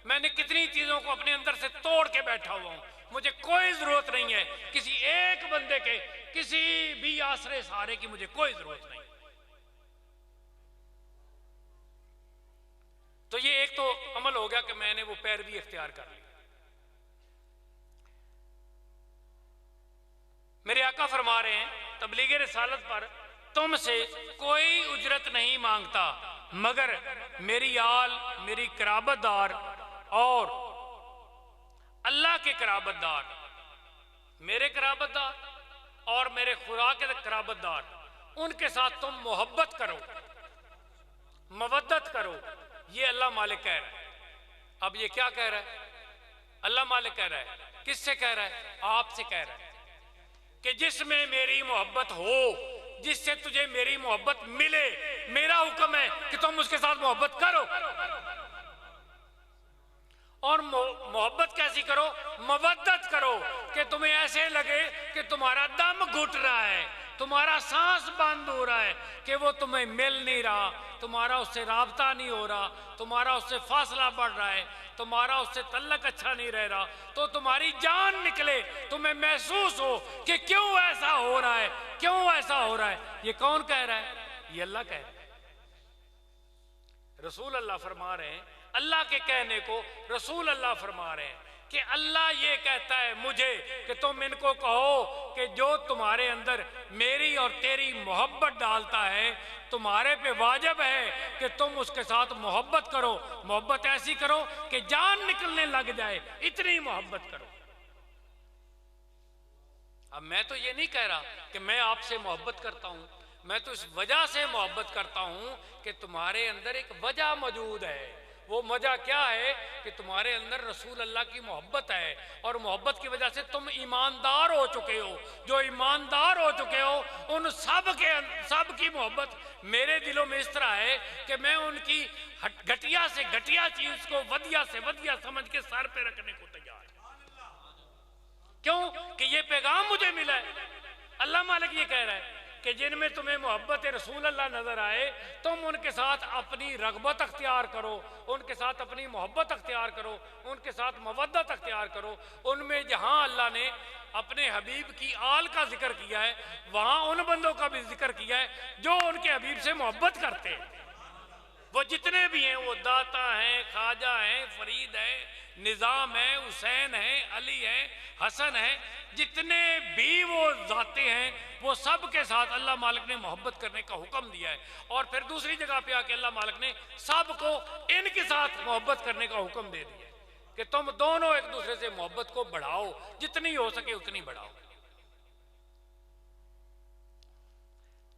میں نے کتنی چیزوں کو اپنے اندر سے توڑ کے بیٹھا ہوا ہوں، مجھے کوئی ضرورت نہیں ہے کسی ایک بندے کے، کسی بھی آسرے سہارے کی مجھے کوئی ضرورت نہیں۔ تو یہ ایک تو عمل ہو گیا کہ میں نے وہ پیروی اختیار کر لی۔ میرے آقا فرما رہے ہیں تبلیغ رسالت پر تم سے کوئی اجرت نہیں مانگتا مگر میری آل، میری قرابت دار اور اللہ کے قرابت دار، میرے قرابت دار اور میرے خدا کے قرابت دار، ان کے ساتھ تم محبت کرو، مودت کرو۔ یہ اللہ مالک کہہ رہا ہے۔ اب یہ کیا کہہ رہا ہے؟ اللہ مالک کہہ رہا ہے۔ کس سے کہہ رہا ہے؟ آپ سے کہہ رہا ہے کہ جس میں میری محبت ہو، جس سے تجھے میری محبت ملے، میرا حکم ہے کہ تم اس کے ساتھ محبت کرو۔ اور محبت کیسی کرو؟ مودت کرو، کہ تمہیں ایسے لگے کہ تمہارا دم گھٹ رہا ہے، تمہارا سانس بند ہو رہا ہے، کہ وہ تمہیں مل نہیں رہا، تمہارا اس سے رابطہ نہیں ہو رہا، تمہارا اس سے فاصلہ بڑھ رہا ہے، تمہارا اس سے تعلق اچھا نہیں رہ رہا، تو تمہاری جان نکلے، تمہیں محسوس ہو کہ کیوں ایسا ہو رہا ہے، کیوں ایسا ہو رہا ہے۔ یہ کون کہہ رہا ہے؟ یہ اللہ کہہ رہا ہے۔ رسول اللہ فرما رہے ہیں، اللہ کے کہنے کو رسول اللہ فرما رہے ہیں کہ اللہ یہ کہتا ہے مجھے کہ تم ان کو کہو کہ جو تمہارے اندر میری اور تیری محبت ڈالتا ہے، تمہارے پہ واجب ہے کہ تم اس کے ساتھ محبت کرو، محبت ایسی کرو کہ جان نکلنے لگ جائے، اتنی محبت کرو۔ اب میں تو یہ نہیں کہہ رہا کہ میں آپ سے محبت کرتا ہوں، میں تو اس وجہ سے محبت کرتا ہوں کہ تمہارے اندر ایک وجہ موجود ہے، وہ مزہ کیا ہے کہ تمہارے اندر رسول اللہ کی محبت ہے، اور محبت کی وجہ سے تم ایماندار ہو چکے ہو۔ جو ایماندار ہو چکے ہو ان سب کی محبت میرے دلوں میں اس طرح ہے کہ میں ان کی گھٹیا سے گھٹیا چیز کو ودیا سے ودیا سمجھ کے سر پہ رکھنے کو تیار ہوں۔ کیوں کہ یہ پیغام مجھے ملا ہے۔ اللہ مالک یہ کہہ رہا ہے کہ جن میں تمہیں محبت رسول اللہ نظر آئے تم ان کے ساتھ اپنی رغبت اختیار کرو، ان کے ساتھ اپنی محبت اختیار کرو، ان کے ساتھ مودت اختیار کرو۔ ان میں جہاں اللہ نے اپنے حبیب کی آل کا ذکر کیا ہے وہاں ان بندوں کا بھی ذکر کیا ہے جو ان کے حبیب سے محبت کرتے ہیں۔ وہ جتنے بھی ہیں، وہ داتا ہیں، خواجہ ہیں، فرید ہیں، نظام ہیں، حسین ہیں، علی ہیں، حسن ہیں، جتنے بھی وہ ذاتیں ہیں وہ سب کے ساتھ اللہ مالک نے محبت کرنے کا حکم دیا ہے۔ اور پھر دوسری جگہ پہ آ کے اللہ مالک نے سب کو ان کے ساتھ محبت کرنے کا حکم دے دیا ہے کہ تم دونوں ایک دوسرے سے محبت کو بڑھاؤ، جتنی ہو سکے اتنی بڑھاؤ۔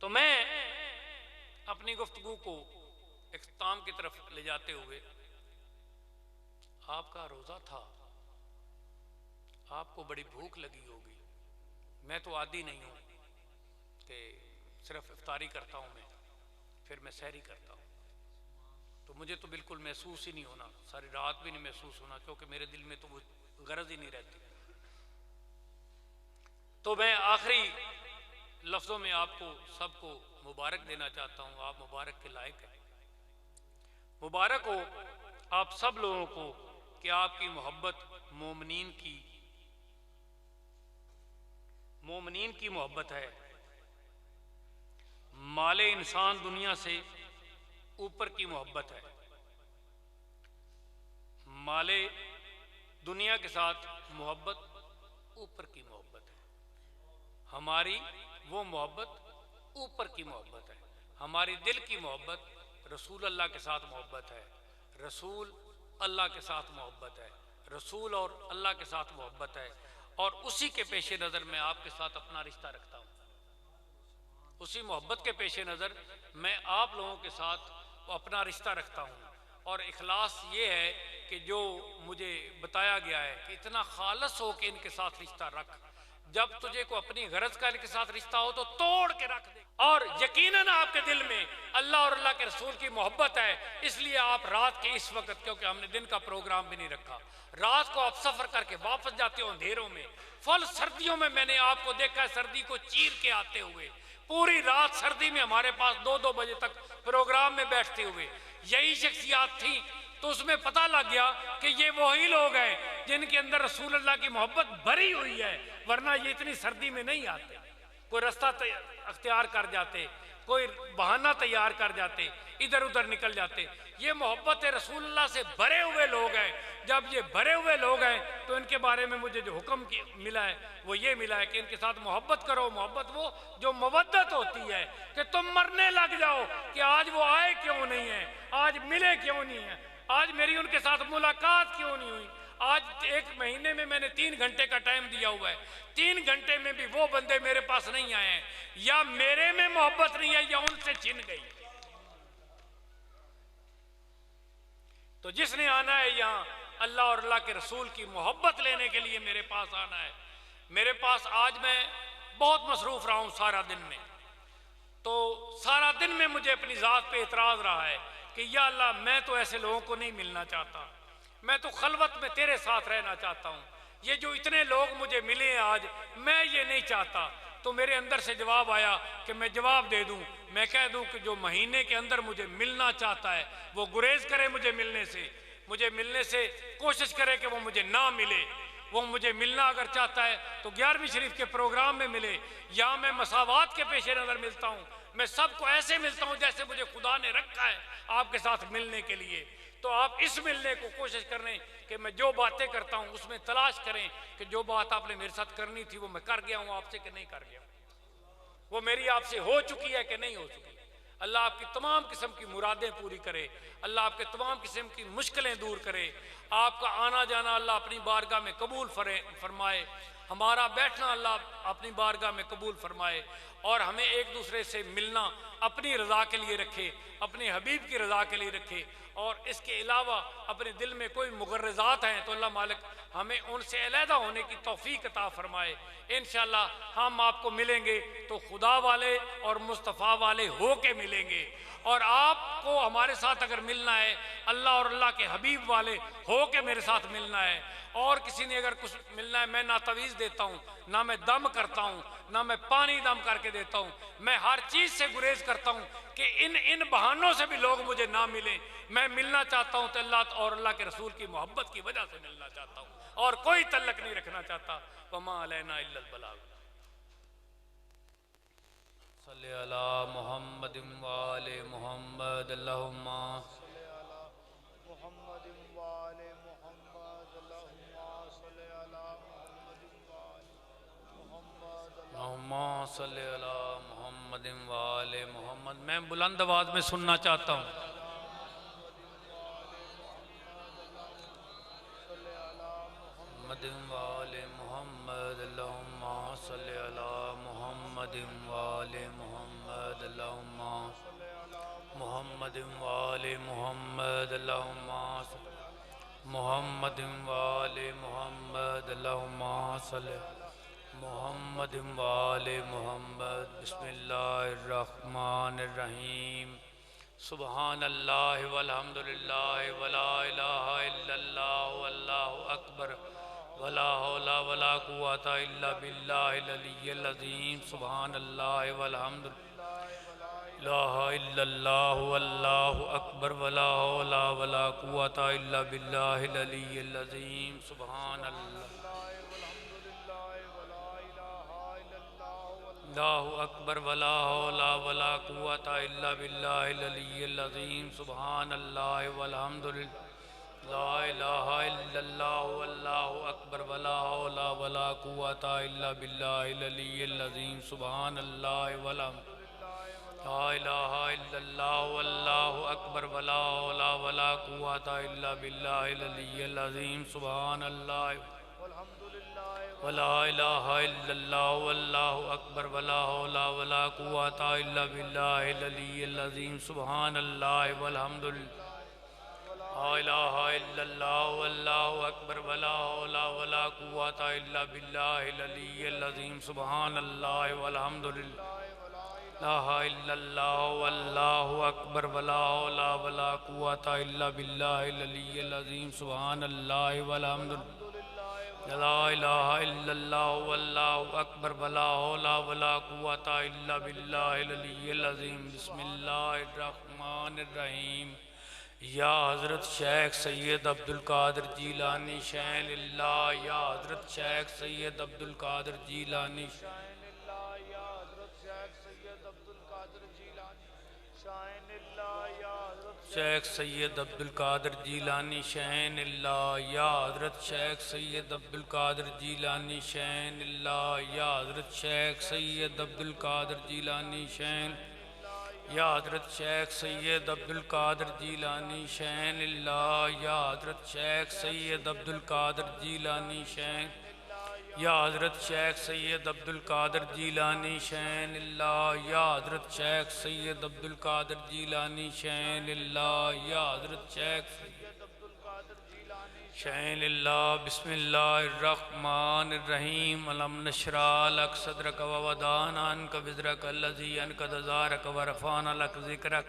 تو میں اپنی گفتگو کو اختتام کی طرف لے جاتے ہوئے، آپ کا روزہ تھا، آپ کو بڑی بھوک لگی ہوگی، میں تو عادی نہیں ہوں کہ صرف افطاری کرتا ہوں، میں پھر میں سحری کرتا ہوں، تو مجھے تو بالکل محسوس ہی نہیں ہونا، ساری رات بھی نہیں محسوس ہونا، کیونکہ میرے دل میں تو وہ غرض ہی نہیں رہتی۔ تو میں آخری لفظوں میں آپ کو سب کو مبارک دینا چاہتا ہوں، آپ مبارک کے لائق ہیں۔ مبارک ہو آپ سب لوگوں کو کہ آپ کی محبت مومنین کی محبت ہے۔ مال انسان دنیا سے اوپر کی محبت ہے، مال دنیا کے ساتھ محبت اوپر کی محبت ہے۔ ہماری وہ محبت اوپر کی محبت ہے، ہماری دل کی محبت رسول اللہ کے ساتھ محبت ہے، رسول اللہ کے ساتھ محبت ہے، رسول اور اللہ کے ساتھ محبت ہے، اور اسی کے پیش نظر میں آپ کے ساتھ اپنا رشتہ رکھتا ہوں۔ اسی محبت کے پیش نظر میں آپ لوگوں کے ساتھ اپنا رشتہ رکھتا ہوں، اور اخلاص یہ ہے کہ جو مجھے بتایا گیا ہے کہ اتنا خالص ہو کہ ان کے ساتھ رشتہ رکھ، جب تجھے کو اپنی غرض کا ان کے ساتھ رشتہ ہو تو توڑ کے رکھ دے، اور یقیناً آپ کے دل میں اللہ اور اللہ کے رسول کی محبت ہے، اس لیے آپ رات کے اس وقت، کیونکہ ہم نے دن کا پروگرام بھی نہیں رکھا، رات کو آپ سفر کر کے واپس جاتے ہو اندھیروں میں، فل سردیوں میں میں نے آپ کو دیکھا ہے سردی کو چیر کے آتے ہوئے، پوری رات سردی میں ہمارے پاس 2 بجے تک پروگرام میں بیٹھتے ہوئے، یہی شخصیات تھیں، تو اس میں پتہ لگ گیا کہ یہ وہی لوگ ہیں جن کے اندر رسول اللہ کی محبت بھری ہوئی ہے، ورنہ یہ اتنی سردی میں نہیں آتے، کوئی رستہ اختیار کر جاتے، کوئی بہانہ تیار کر جاتے، ادھر ادھر نکل جاتے۔ یہ محبت رسول اللہ سے بھرے ہوئے لوگ ہیں۔ جب یہ بھرے ہوئے لوگ ہیں تو ان کے بارے میں مجھے جو حکم ملا ہے وہ یہ ملا ہے کہ ان کے ساتھ محبت کرو۔ محبت وہ جو مودت ہوتی ہے کہ تم مرنے لگ جاؤ کہ آج وہ آئے کیوں نہیں ہیں، آج ملے کیوں نہیں ہیں، آج میری ان کے ساتھ ملاقات کیوں نہیں ہوئی۔ آج 1 مہینے میں نے 3 گھنٹے کا ٹائم دیا ہوا ہے، 3 گھنٹے میں بھی وہ بندے میرے پاس نہیں آئے ہیں، یا میرے میں محبت نہیں ہے یا ان سے چھن گئی۔ تو جس نے آنا ہے یہاں اللہ اور اللہ کے رسول کی محبت لینے کے لیے میرے پاس آنا ہے۔ میرے پاس آج میں بہت مصروف رہا ہوں سارا دن میں، تو سارا دن میں مجھے اپنی ذات پہ اعتراض رہا ہے کہ یا اللہ میں تو ایسے لوگوں کو نہیں ملنا چاہتا، میں تو خلوت میں تیرے ساتھ رہنا چاہتا ہوں، یہ جو اتنے لوگ مجھے ملے ہیں آج میں یہ نہیں چاہتا۔ تو میرے اندر سے جواب آیا کہ میں جواب دے دوں، میں کہہ دوں کہ جو مہینے کے اندر مجھے ملنا چاہتا ہے وہ گریز کرے مجھے ملنے سے کوشش کرے کہ وہ مجھے نہ ملے۔ وہ مجھے ملنا اگر چاہتا ہے تو 11ویں شریف کے پروگرام میں ملے، یا میں مساوات کے پیش نظر ملتا ہوں، میں سب کو ایسے ملتا ہوں جیسے مجھے خدا نے رکھا ہے آپ کے ساتھ ملنے کے لیے۔ تو آپ اس ملنے کو کوشش کریں کہ میں جو باتیں کرتا ہوں اس میں تلاش کریں کہ جو بات آپ نے میرے ساتھ کرنی تھی وہ میں کر گیا ہوں آپ سے کہ نہیں کر گیا ہوں، وہ میری آپ سے ہو چکی ہے کہ نہیں ہو چکی۔ اللہ آپ کی تمام قسم کی مرادیں پوری کرے، اللہ آپ کے تمام قسم کی مشکلیں دور کرے، آپ کا آنا جانا اللہ اپنی بارگاہ میں قبول فرمائے، ہمارا بیٹھنا اللہ اپنی بارگاہ میں قبول فرمائے، اور ہمیں ایک دوسرے سے ملنا اپنی رضا کے لیے رکھے، اپنے حبیب کی رضا کے لیے رکھے، اور اس کے علاوہ اپنے دل میں کوئی مغرضات ہیں تو اللہ مالک ہمیں ان سے علیحدہ ہونے کی توفیق عطا فرمائے۔ انشاءاللہ ہم آپ کو ملیں گے تو خدا والے اور مصطفیٰ والے ہو کے ملیں گے، اور آپ کو ہمارے ساتھ اگر ملنا ہے اللہ اور اللہ کے حبیب والے ہو کے میرے ساتھ ملنا ہے۔ اور کسی نے اگر کچھ ملنا ہے، میں نہ تویز دیتا ہوں، نہ میں دم کرتا ہوں، نہ میں پانی دم کر کے دیتا ہوں، میں ہر چیز سے گریز کرتا ہوں کہ ان بہانوں سے بھی لوگ مجھے نہ ملیں۔ میں ملنا چاہتا ہوں تو اللہ اور اللہ کے رسول کی محبت کی وجہ سے ملنا چاہتا ہوں، اور کوئی تعلق نہیں رکھنا چاہتا۔ وما علینا الا البلاغ۔ صلی علی محمد وآل محمد اللہم اللہم صلی علی محمد وآل محمد۔ میں بلند آواز میں سننا چاہتا ہوں۔ محمد وآل محمد اللہم صلی علی محمد وآل محمد اللہم محمد وآل محمد اللہم محمد وآل محمد اللہم صلی محمد وآل محمد۔ بسم اللہ الرحمن الرحیم۔ سبحان اللہ والحمدللہ ولا الہ الا اللہ واللہ اکبر ولا حول ولا قوة الا باللہ العلی العظیم۔ سبحان اللہ والحمدللہ لا الہ الا اللہ واللہ اکبر ولا حول ولا قوة الا باللہ العلی العظیم۔ سبحان اللہ اللہ اکبر ولا حول ولا قوة الا باللہ العلی العظیم۔ سبحان اللہ والحمدللہ لا الہ الا اللہ واللہ اکبر ولا حول ولا قوة الا باللہ العلی العظیم۔ سبحان اللہ والحمدللہ لا الہ الا اللہ واللہ اکبر ولا حول ولا قوة الا باللہ العلی العظیم۔ سبحان اللہ ولا الہ الا اللہ واللہ اکبر ولا حول ولا قوة الا باللہ العلی العظیم۔ سبحان اللہ والحمدللہ لا الہ الا اللہ واللہ اکبر ولا حول ولا قوة الا باللہ العلی العظیم۔ سبحان اللہ والحمدللہ لا الہ الا اللہ واللہ اکبر ولا حول ولا قوة الا باللہ العلی العظیم۔ سبحان اللہ والحمدللہ لا الہ الا اللہ واللہ اکبر ولا حول ولا قوة الا باللہ العلی العظیم۔ بسم اللہ الرحمن الرحیم۔ یا حضرت شیخ سید عبدالقادر جیلانی شین اللہ، یا حضرت شیخ سید عبدالقادر جیلانی شیخ سید عبدالقادر جیلانی شین اللہ، یا حضرت شیخ سید عبدالقادر جیلانی شین اللہ، یا حضرت شیخ سید عبدالقادر جیلانی شین، یا حضرت شیخ سید عبدالقادر جیلانی شین اللہ، یا حضرت شیخ سید عبدالقادر جیلانی شین، یا حضرت شیخ سید عبدالقادر جیلانی شین اللہ، یا حضرت شیخ سید عبدالقادر جیلانی شین اللہ، یا حضرت شیخ شین اللہ۔ بسم اللہ الرحمن الرحیم۔ الم نشرح لک صدرک ووضعنا عنک وزرک الذی انقض ظہرک ورفعنا لک ذکرک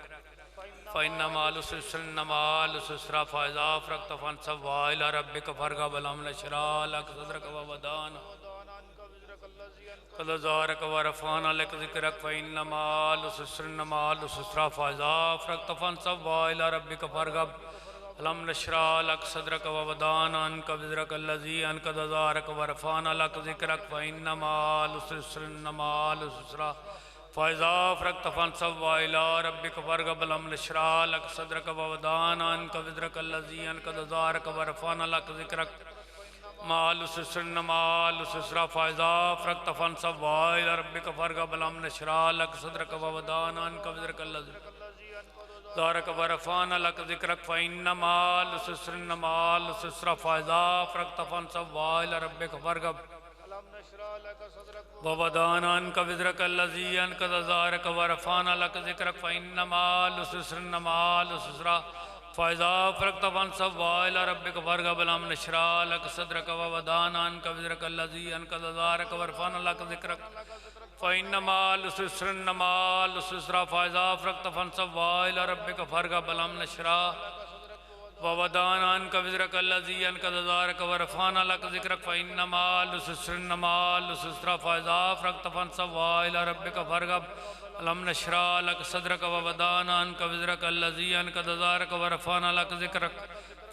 فإن مع العسر یسرا مع العسر یسرا فإذا فرغت فانصب وإلی ربک فارغب۔ الم نشرح لک صدرک ووضعنا عنک ظہرک ورفعنا لک ذکرک فإن مع العسر یسرا مع العسر یسرا فإذا فرغت فانصب وإلی ربک فارغب۔ الم نشرح لک صدرک ووضعنا عنک وزرک الذی انقض ظہرک ورفعنا لک ذکرک فإن مع العسر یسرا مع العسر یسرا فإذا فرغت فانصب وإلی ربک فارغب۔ الم نشرح لک صدرک ووضعنا عنک وزرک الذی انقض ظہرک ورفعنا لک ذکرک مع العسر یسرا مع العسر یسرا فإذا فرغت فانصب وإلی ربک فارغب۔ الم نشرح لک صدرک ووضعنا عنک وزرک الذی ظہرک ورفعنا لک ذکرک فإن مع العسر یسرا مع العسر یسرا فإذا فرغت فانصب وإلی ربک فارغب۔ ووضعنا عنک وزرک الذی انقض ظہرک ورفعنا لک ذکرک فإن مع العسر یسرا مع العسر یسرا فَإِذَا فَرَغْتَ فَانصَبْ وَإِلَىٰ رَبِّكَ فَارْغَب أَلَمْ نَشْرَحْ لَكَ صَدْرَكَ وَوَضَعْنَا عَنكَ وِزْرَكَ الَّذِي أَنقَضَ ظَهْرَكَ وَرَفَعْنَا لَكَ ذِكْرَكَ فَإِنَّ مَعَ الْعُسْرِ يُسْرًا إِنَّ مَعَ الْعُسْرِ يُسْرًا فَإِذَا فَرَغْتَ فَانصَبْ وَإِلَىٰ رَبِّكَ فَارْغَب أَلَمْ نَشْرَحْ وَوَضَعْنَا عَنكَ وِزْرَكَ الَّذِي أَنقَضَ ظَهْرَكَ وَرَفَعْنَا لَكَ ذِكْرَكَ فَإِنَّ مَعَ الْعُسْرِ يُسْرًا إِنَّ مَعَ الْعُسْرِ يُسْرًا فَإِذَا فَرَغْتَ فَانصَبْ وَإِلَىٰ رَبِّكَ فَارْغَب أَلَمْ نَشْرَحْ لَكَ صَدْرَكَ وَوَضَعْنَا عَنكَ وِزْرَكَ الَّذِي أَنقَضَ ظَهْرَكَ وَرَفَعْنَا لَكَ ذِكْرَكَ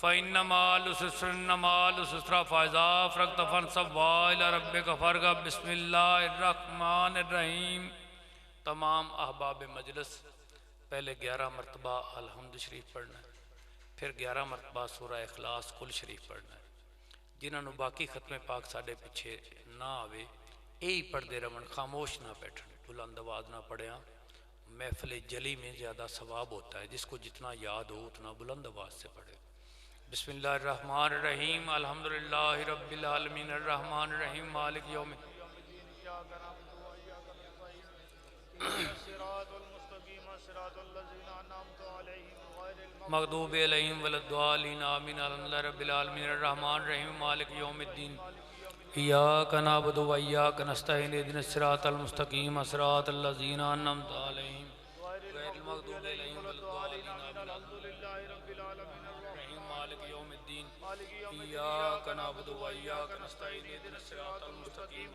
فَإِنَّ مَعَ الْعُسْرِ يُسْرًا إِنَّ مَعَ الْعُسْرِ يُسْرًا فَإِذَا فَرَغْتَ فَانصَبْ وَإِلَىٰ رَبِّكَ فَارْغَب بسم اللہ الرحمن الرحیم۔ تمام احباب مجلس پہلے 11 مرتبہ الحمد شریف پڑھنا ہے، پھر 11 مرتبہ سورہ اخلاص کل شریف پڑھنا ہے۔ جنہوں نے باقی ختم پاک ساڑھے پیچھے نہ آوے یہی پڑھتے رہن، خاموش نہ بیٹھن، بلند آواز نہ پڑھیں۔ محفل جلی میں زیادہ ثواب ہوتا ہے، جس کو جتنا یاد ہو اتنا بلند آواز سے پڑھے۔ بسم اللہ الرحمن الرحیم الحمدللہ رب العالمین الرحمن الرحیم مالک یوم مغضوب علیہم ولا الضالین آمین الحمدللہ رب العالمین الرحمن الرحیم مالک یوم الدین ایاک نعبد و ایاک نستعین اہدنا الصراط المستقیم صراط الذین انعمت علیہم غیر المغضوب علیہم ولا الضالین آمین الحمدللہ رب العالمین الرحیم مالک یوم الدین ایاک نعبد و ایاک نستعین اہدنا الصراط المستقیم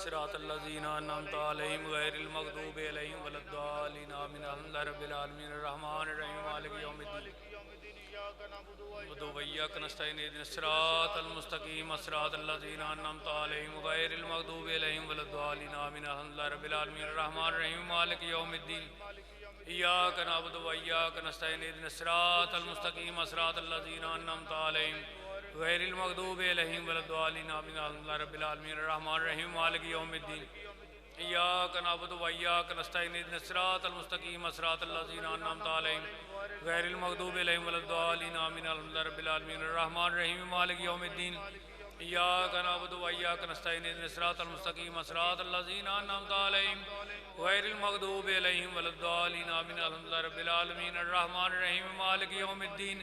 صراط الذین انعمت علیہم غیر المغضوب علیہم ولا الضالین آمین الحمدللہ رب العالمین الرحمن الرحیم مالک یوم الدین وإياك نستعين اهدنا الصراط المستقيم صراط الذين أنعمت عليهم غير المغضوب عليهم ولا الضالين آمين الحمد لله رب العالمين الرحمن الرحيم مالك يوم الدين إياك نعبد وإياك نستعين اهدنا الصراط المستقيم صراط الذين أنعمت عليهم غير المغضوب عليهم ولا الضالين آمين الحمد لله رب العالمين الرحمن الرحيم مالك يوم الدين إياك نعبد وإياك نستعين اهدنا الصراط المستقيم صراط الذين أنعمت عليهم غير المغضوب عليهم ولا الضالين آمين الحمد لله رب العالمين الرحمن الرحيم مالك يوم الدين إياك نعبد وإياك نستعين اهدنا الصراط المستقيم صراط الذين أنعمت عليهم غير المغضوب عليهم ولا الضالين آمين الحمد لله رب العالمين الرحمن الرحيم مالك يوم الدين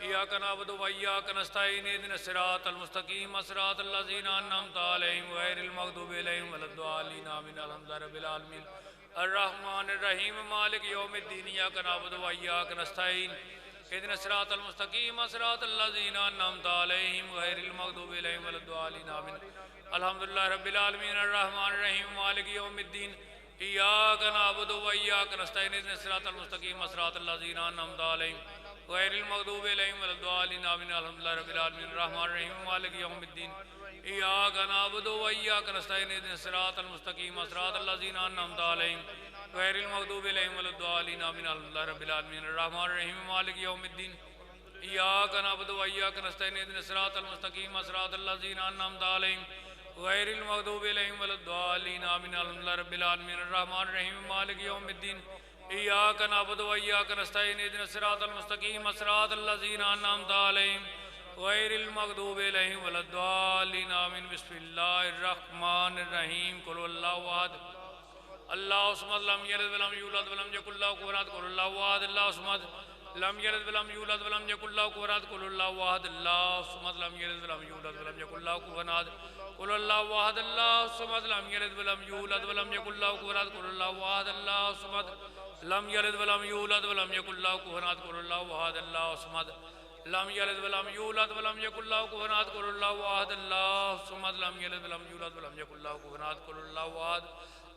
إياك نعبد وإياك نستعين اهدنا الصراط المستقيم صراط الذين أنعمت عليهم غير المغضوب عليهم ولا الضالين آمين الحمد لله رب العالمين الرحمن الرحيم مالك يوم الدين إياك نعبد وإياك نستعين اهدنا الصراط المستقيم صراط الذين أنعمت عليهم غير المغضوب عليهم ولا الضالين آمين الحمد لله رب العالمين الرحمن الرحيم مالك يوم الدين إياك نعبد وإياك نستعين اهدنا الصراط المستقيم صراط الذين أنعمت عليهم غير المغضوب عليهم ولا الضالين آمين الحمد لله رب العالمين الرحمن الرحيم مالك يوم الدين إياك نعبد وإياك نستعين اهدنا الصراط المستقيم صراط الذين أنعمت عليهم غير المغضوب عليهم ولا الضالين آمين الحمد لله رب العالمين الرحمن الرحيم مالك يوم الدين إياك نعبد وإياك نستعين اهدنا الصراط المستقيم صراط الذين أنعمت عليهم غير المغضوب عليهم ولا الضالين آمين الحمد لله رب العالمين الرحمن الرحيم مالك يوم الدين إياك نعبد وإياك نستعين اهدنا الصراط المستقيم صراط الذين أنعمت عليهم غير المغضوب عليهم ولا الضالين آمين بسم الله الرحمن الرحيم قل هو الله أحد الله الصمد لم يلد ولم يولد ولم يكن له كفوا أحد قل الله أحد الله الصمد لم يلد ولم يولد ولم يكن له كفوا أحد قل الله أحد الله الصمد لم يلد ولم يولد ولم يكن له كفوا أحد قل الله أحد الله الصمد لم يلد ولم يولد ولم يكن له كفوا أحد قل الله أحد الله الصمد لم يلد ولم يولد ولم يكن له كفوا أحد قل الله أحد الله الصمد لم يلد ولم يولد ولم يكن له كفوا أحد قل الله أحد الله الصمد لم يلد ولم يولد ولم يكن له كفوا أحد قل الله أحد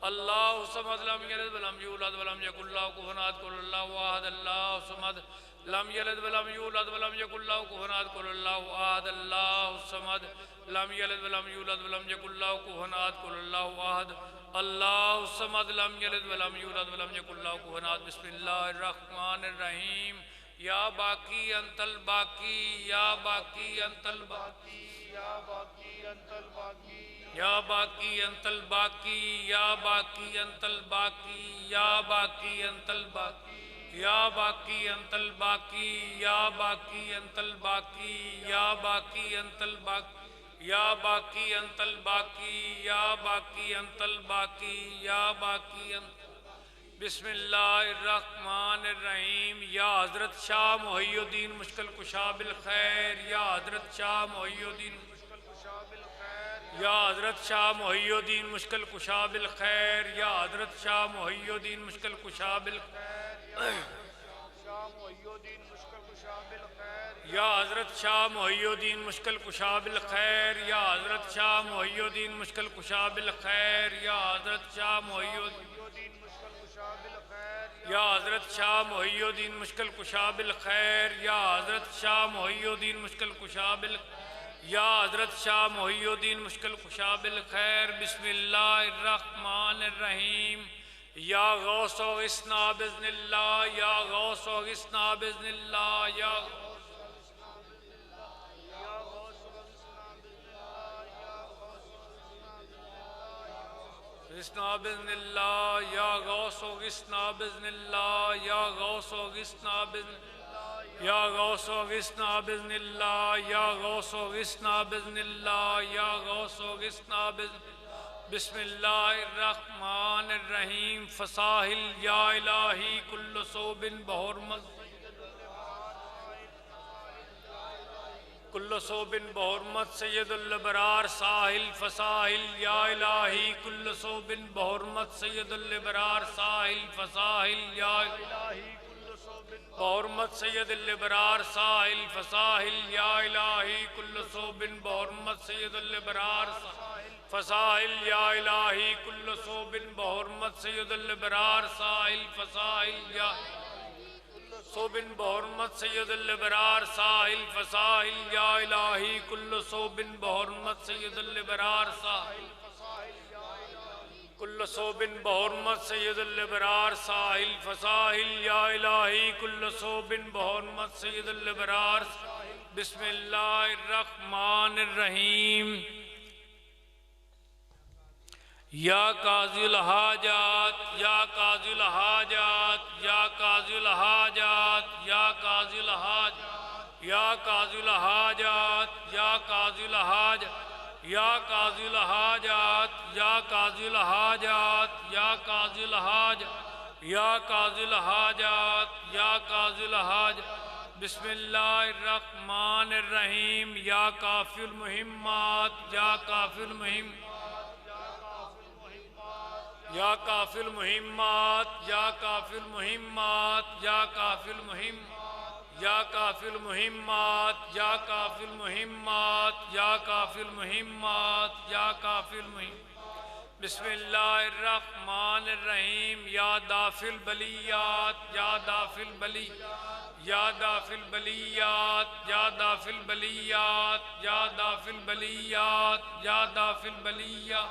الله الصمد لم يلد ولم يولد ولم يكن له كفوا أحد قل الله أحد الله الصمد لم يلد ولم يولد ولم يكن له كفوا أحد قل الله أحد الله الصمد لم يلد ولم يولد ولم يكن له كفوا أحد قل الله أحد الله الصمد لم يلد ولم يولد ولم يكن له كفوا أحد بسم الله الرحمن الرحيم یا باقی انت الباقی یا باقی انت الباقی یا باقی انت الباقی یا باقی انت الباقی یا باقی انت الباقی یا باقی انت الباقی یا باقی انت الباقی یا باقی انت الباقی یا باقی انت الباقی یا باقی انت الباقی یا باقی انت الباقی یا باقی انت بسم اللہ الرحمن الرحیم یا حضرت شاہ محی الدین مشکل کشا بالخیر یا حضرت شاہ محی الدین یا حضرت شاہ محی الدین مشکل کشا بالخیر یا حضرت شاہ محی الدین مشکل کشا بالخیر یا حضرت شاہ محی الدین مشکل کشا بالخیر یا حضرت شاہ محی الدین مشکل کشا بالخیر یا حضرت شاہ محی الدین یا حضرت شاہ محی الدین مشکل کشا بالخیر یا حضرت شاہ محی الدین مشکل کشا بالخیر یا حضرت شاہ محی الدین مشکل کشا بالخیر بسم اللہ الرحمن الرحیم یا غوث و غثنا بإذن اللہ یا غوث و غثنا بإذن اللہ یا غثنا بإذن اللہ یا غوث و غثنا بإذن اللہ یا غوث و غثنا بإذن یا غوث و غثنا بإذن اللہ یا غوث و غثنا بإذن اللہ یا غوث و غثنا بسم اللہ الرحمن الرحیم فساہل یا الہی کل صوب بحرمت کل صوب بحرمت سید الابرار ساحل فساحل یا الہی کل صوب بحرمت سید الابرار ساحل فساحل یا الہی بحرمت سید الابرار ساحل فساحل یا الہی کل صوب بحرمت سید الابرار فساحل یا الہی کل صوب بحرمت سید الابرار ساحل فساحل یا صوب بحرمت سید الابرار ساحل فساحل یا الہی کل صوب بحرمت سید الابرار ساحل کل صوب بحرمت سید الابرار ساحل فساحل یا الہی کل صوب بحرمت سید الابرار بسم اللہ الرحمن الرحیم یا قاضی الحاجات یا قاضی الحاجات یا قاضی الحاجات یا قاضی الحاجات یا قاضی الحاجات یا قاضی الحاجات یا قاضی الحاجات یا قاضی الحاجات یا قاضی الحاجات یا قاضی الحاجات یا قاضی الحاجات بسم اللہ الرحمن الرحیم یا کافی المہمات یا کافی المہمات یا کافی المہمات یا کافی المہمات یا کافی المہمات یا کافی المہمات یا کافی المہمات یا کافی المہمات یا کافی المہمات بسم اللہ الرحمن الرحیم یا دافع البلیات یا دافع البلیات یا دافع البلیات یا دافع البلیات یا دافع البلیات یا دافع البلیات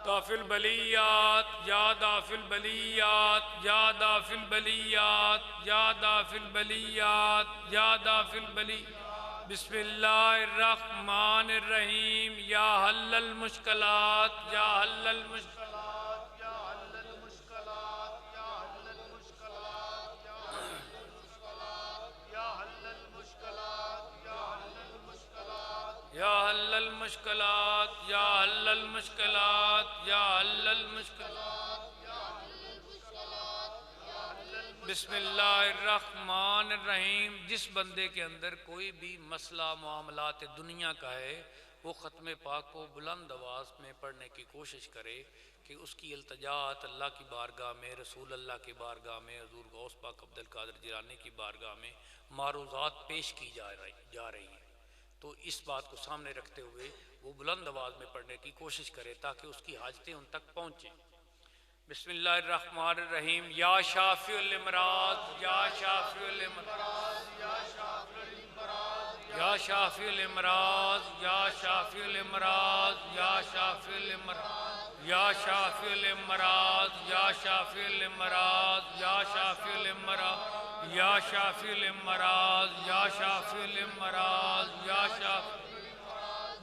دافع البلیات یا دافع البلیات یا دافع البلیات یا دافع البلیات یا دافع البلیات بسم اللہ الرحمن الرحیم یا حل المشکلات یا حل المشکلات یا حل المشکلات یا حل المشکلات یا حل المشکلات یا حل المشکلات یا حل المشکلات یا حل المشکلات بسم اللہ الرحمن الرحیم جس بندے کے اندر کوئی بھی مسئلہ معاملات دنیا کا ہے وہ ختم پاک کو بلند آواز میں پڑھنے کی کوشش کرے کہ اس کی التجاعت اللہ کی بارگاہ میں رسول اللہ کی بارگاہ میں حضور غوث پاک عبد القادر جیلانی کی بارگاہ میں معروضات پیش کی جا رہی ہیں، تو اس بات کو سامنے رکھتے ہوئے وہ بلند آواز میں پڑھنے کی کوشش کرے تاکہ اس کی حاجتیں ان تک پہنچیں۔ بسم اللہ الرحمن الرحیم یا شافی الامراض یا شافی الامراض یا شافی الامراض یا شافی الامراض یا شافی الامراض یا شافی الامراض یا شافی الامراض یا شافی الامراض یا شافی الامراض یا شافی الامراض یا شافی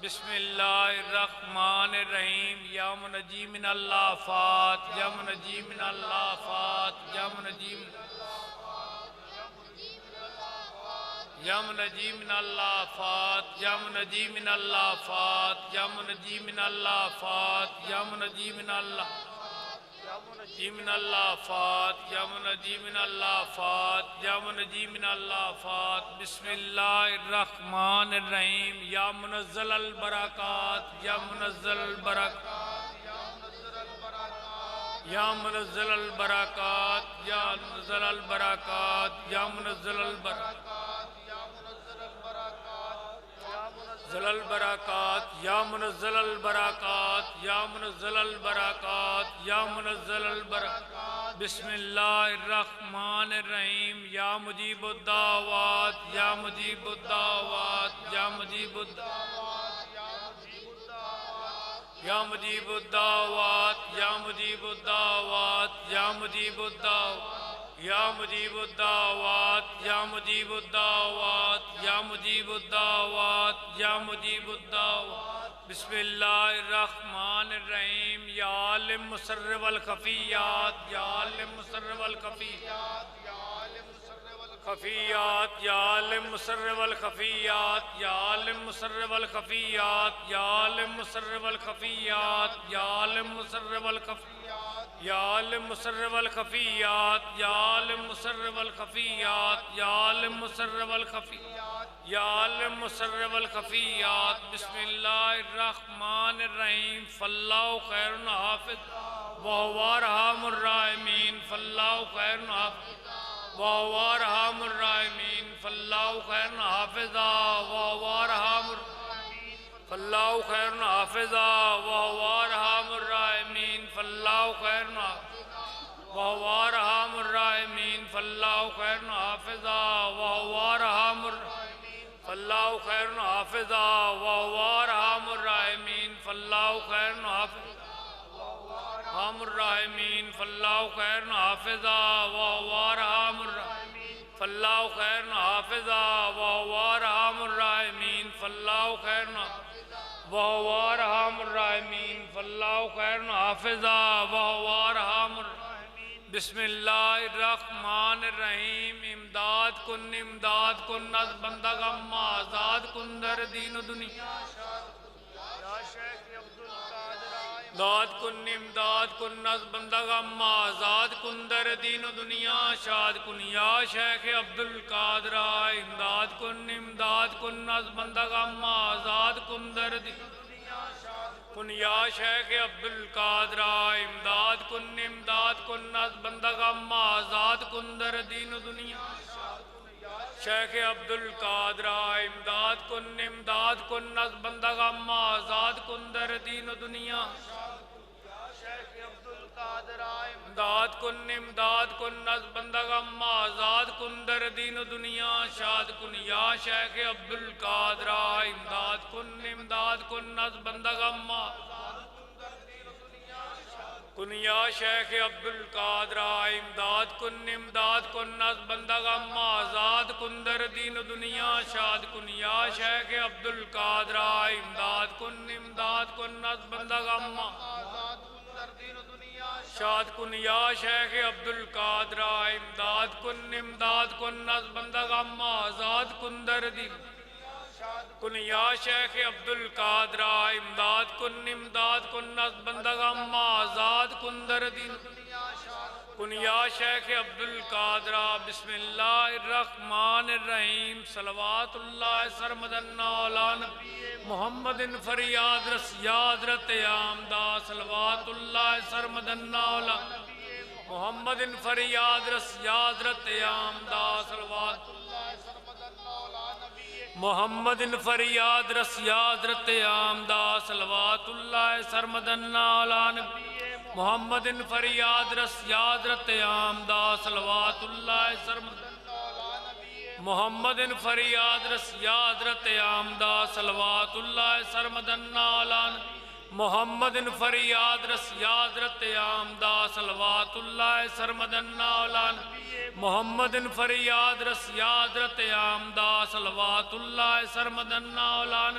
بسم اللہ الرحمن الرحیم یا منجی من اللافات یا منجی من اللافات یا منجی من یا منجی من اللافات یا منجی من اللافات یا منجی من اللافات یا منجی من اللہ منجی من الآفات یا منجی من الآفات یا منجی من الآفات بسم اللہ الرحمن الرحیم یا منزل البرکات یا منزل البرکات یا منزل البرکات یا منزل البرکات یا منزل البرکات منزل البرکات یا منزل البرکات یا منزل البرکات یا منزل البرکات بسم اللہ الرحمن الرحیم یا مجیب الدعوات یا مجیب الدعوات یا مجیب الدعوات یا مجیب الدعوات یا مجیب الدعوات یا مجیب الدعوات یا مجیب الدعوات یا مجیب الدعوات یا مجیب الدعوات یا مجیب الدعوات بسم اللہ الرحمن الرحیم یا عالم مسر والخفیات یا عالم مسر والخفیات خفیات یا عالم مسر والخفیات یا عالم مسر والخفیات یا عالم مسر والخفیات یا عالم مسر والخفیات یا عالم مسر والخفیات یا عالم مسر والخفیات یا عالم مسر والخفیات یا عالم مسر والخفیات بسم اللہ الرحمن الرحیم فاللہ خیر حافظ وہو ارحم الراحمین فاللہ خیر حافظ وہو ارحم الراحمین فاللہ خیر حافظا وہو ارحم فاللہ خیر حافظا وہو ارحم الراحمین فاللہ خیر وہو ارحم الراحمین فاللہ خیر حافظا وہو ارحم فاللہ خیر حافظا وہو ارحم الراحمین فاللہ خیر ارحم الراحمین فاللہ خیر حافظا وہو ارحم فاللہ خیر حافظا وہو ارحم الراحمین فاللہ خیر وہو ارحم الراحمین فاللہ خیر حافظا وہو ارحم بسم اللہ الرحمن الرحیم امداد کن از بندگم آزاد کن در دین و دنیا امداد کن از بندگم آزاد کن در دین و دنیا شاد کن یا شیخ عبدالقادر امداد کن از بندگم آزاد کن در دین کن یا شیخ عبدالقادر امداد کن از بندگم آزاد کن در دین و دنیا شیخ عبدالقادر امداد کن از بندگم آزاد کن در دین و دنیا امداد کن از بندگم آزاد کن در دین و دنیا شاد کن یا شیخ عبدالقادر امداد کن از بندگم کن یا شیخ عبدالقادر امداد کن از بندگم آزاد کن در دین و دنیا شاد کن یا شیخ عبدالقادر امداد کن از بندگم شاد کن یا شیخ عبدالقادر امداد کن از بندگم آزاد کن در دین کن یا شیخ عبدالقادر امداد کن از بندگم آزاد کن در دین کن یا شیخ عبدالقادر بسم اللہ الرحمن الرحیم صلوات اللہ سرمدن علی محمد فریاد رس یادرت آمدہ صلوات اللہ سرمدن علی محمد فریاد رس یادرت آمدہ صلوات محمد فریاد رس یادرت آمدہ صلوات اللہ سرمدن علی محمد فریاد رس یادرت آمدہ صلوات اللہ سرمدن محمد فریاد رس یادرت آمدہ صلوات اللہ سرمدن علی محمد فریاد رس یادرت آمدہ صلوات اللہ سرمدن علی محمد فریاد رس یادرت آمدہ صلوات اللہ سرمدن علی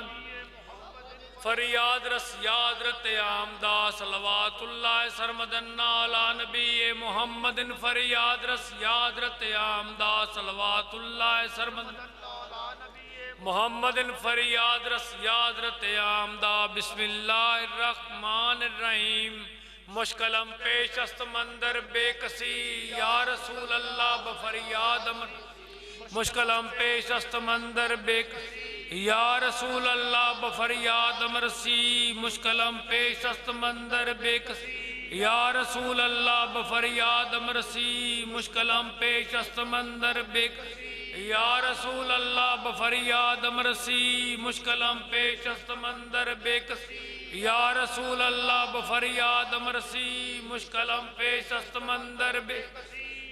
فریاد رس یادرت آمدہ صلوات اللہ سرمدن علی نبی محمد فریاد رس یادرت آمدہ صلوات اللہ سرمدن محمد فریاد رس یادرت آمدہ بسم اللہ الرحمن الرحیم مشکلم پیش است مندر بے کسی یا رسول اللہ بفریاد مشکلم پیش است مندر بے کسی یا رسول اللہ بفریاد مرسی مشکلم پیش است مندر بے کسی یا رسول اللہ بفریاد مرسی مشکلم پیش است مندر بے کسی یا رسول اللہ بفریاد مرسی مشکلم پیش است مندر بے کسی یا رسول اللہ بفریاد مرسی مشکلم پیش است مندر بے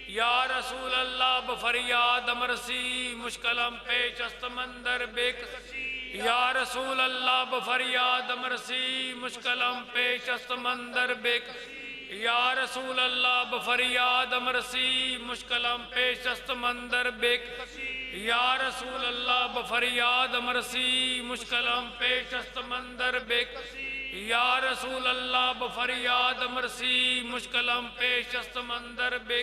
یا رسول اللہ بفریاد مرسی مشکلم پیش است مندر بے یا رسول اللہ بفریاد مرسی مشکلم پیش است مندر بے یا رسول اللہ بفریاد مرسی مشکلم پیش است مندر بے یا رسول اللہ بفریاد مرسی مشکلم پیش است مندر بے یا رسول اللہ بفریاد مرسی مشکلم پیش است مندر بے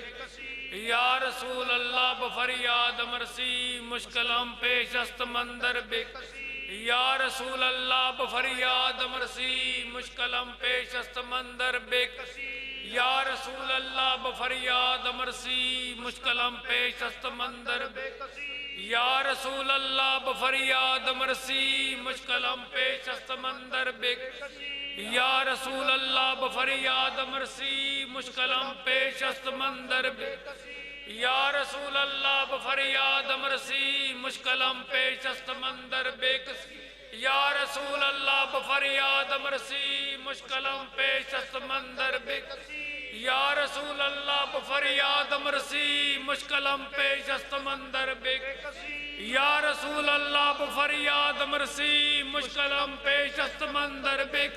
یا رسول اللہ بفریاد مرسی مشکلم پیش است مندر بے یا رسول اللہ بفریاد مرسی مشکلم پیش است مندر بے یا رسول اللہ بفریاد مرسی مشکلم پیش است مندر بے یا رسول اللہ بفریاد مرسی مشکلم پیش است مندر بے یا رسول اللہ بفریاد مرسی مشکلم پیش است مندر بے یا رسول اللہ بفریاد مرسی مشکلم پیش است مندر بے یا رسول اللہ بفریاد مرسی مشکلم پیش است مندر بے یا رسول اللہ بفریاد مرسی مشکلم پیش است مندر بے یا رسول اللہ بفریاد مرسی مشکلم پیش است مندر بے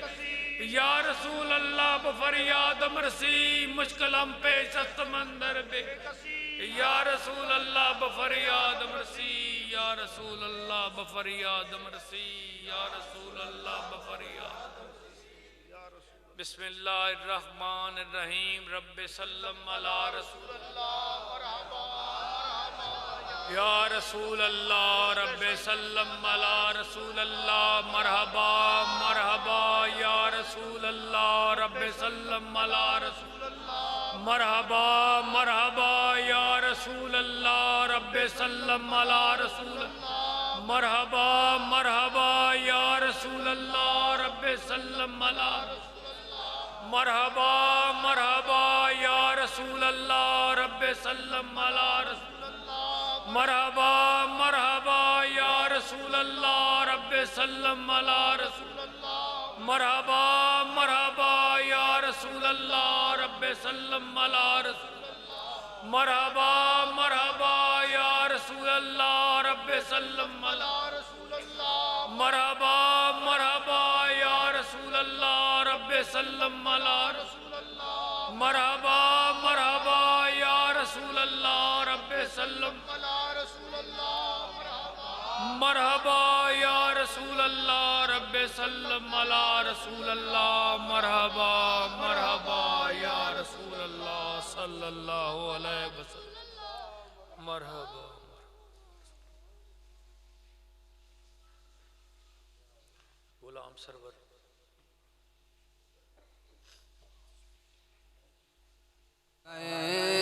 یا رسول اللہ بفریاد مرسی مشکلم پیش است مندر بے یا رسول اللہ بفریاد مرسی یا رسول اللہ بفریاد مرسی یا رسول اللہ بفریاد بسم اللہ الرحمن الرحیم رب سلم علی رسول یا رسول اللہ رب سلم علی رسول اللہ مرحبا مرحبا یا رسول اللہ رب سلم علی رسول اللہ مرحبا مرحبا یا رسول اللہ رب سلم علی رسول اللہ مرحبا مرحبا یا رسول اللہ رب سلم علی رسول اللہ مرحبا مرحبا یا رسول اللہ رب سلم علی رسول اللہ مرحبا مرحبا یا رسول اللہ رب سلم علی رسول اللہ مرحبا مرحبا یا رسول اللہ رب سلم علی رسول اللہ مرحبا مرحبا یا رسول اللہ رب سلم علی رسول اللہ مرحبا مرحبا یا رسول اللہ رب سلم علی رسول اللہ مرحبا مرحبا یا رسول اللہ رب سلم علی رسول اللہ مرحبا یا رسول اللہ رب سلم علی رسول اللہ مرحبا مرحبا یا رسول اللہ صلی اللہ علیہ وسلم مرحبا غلام سرور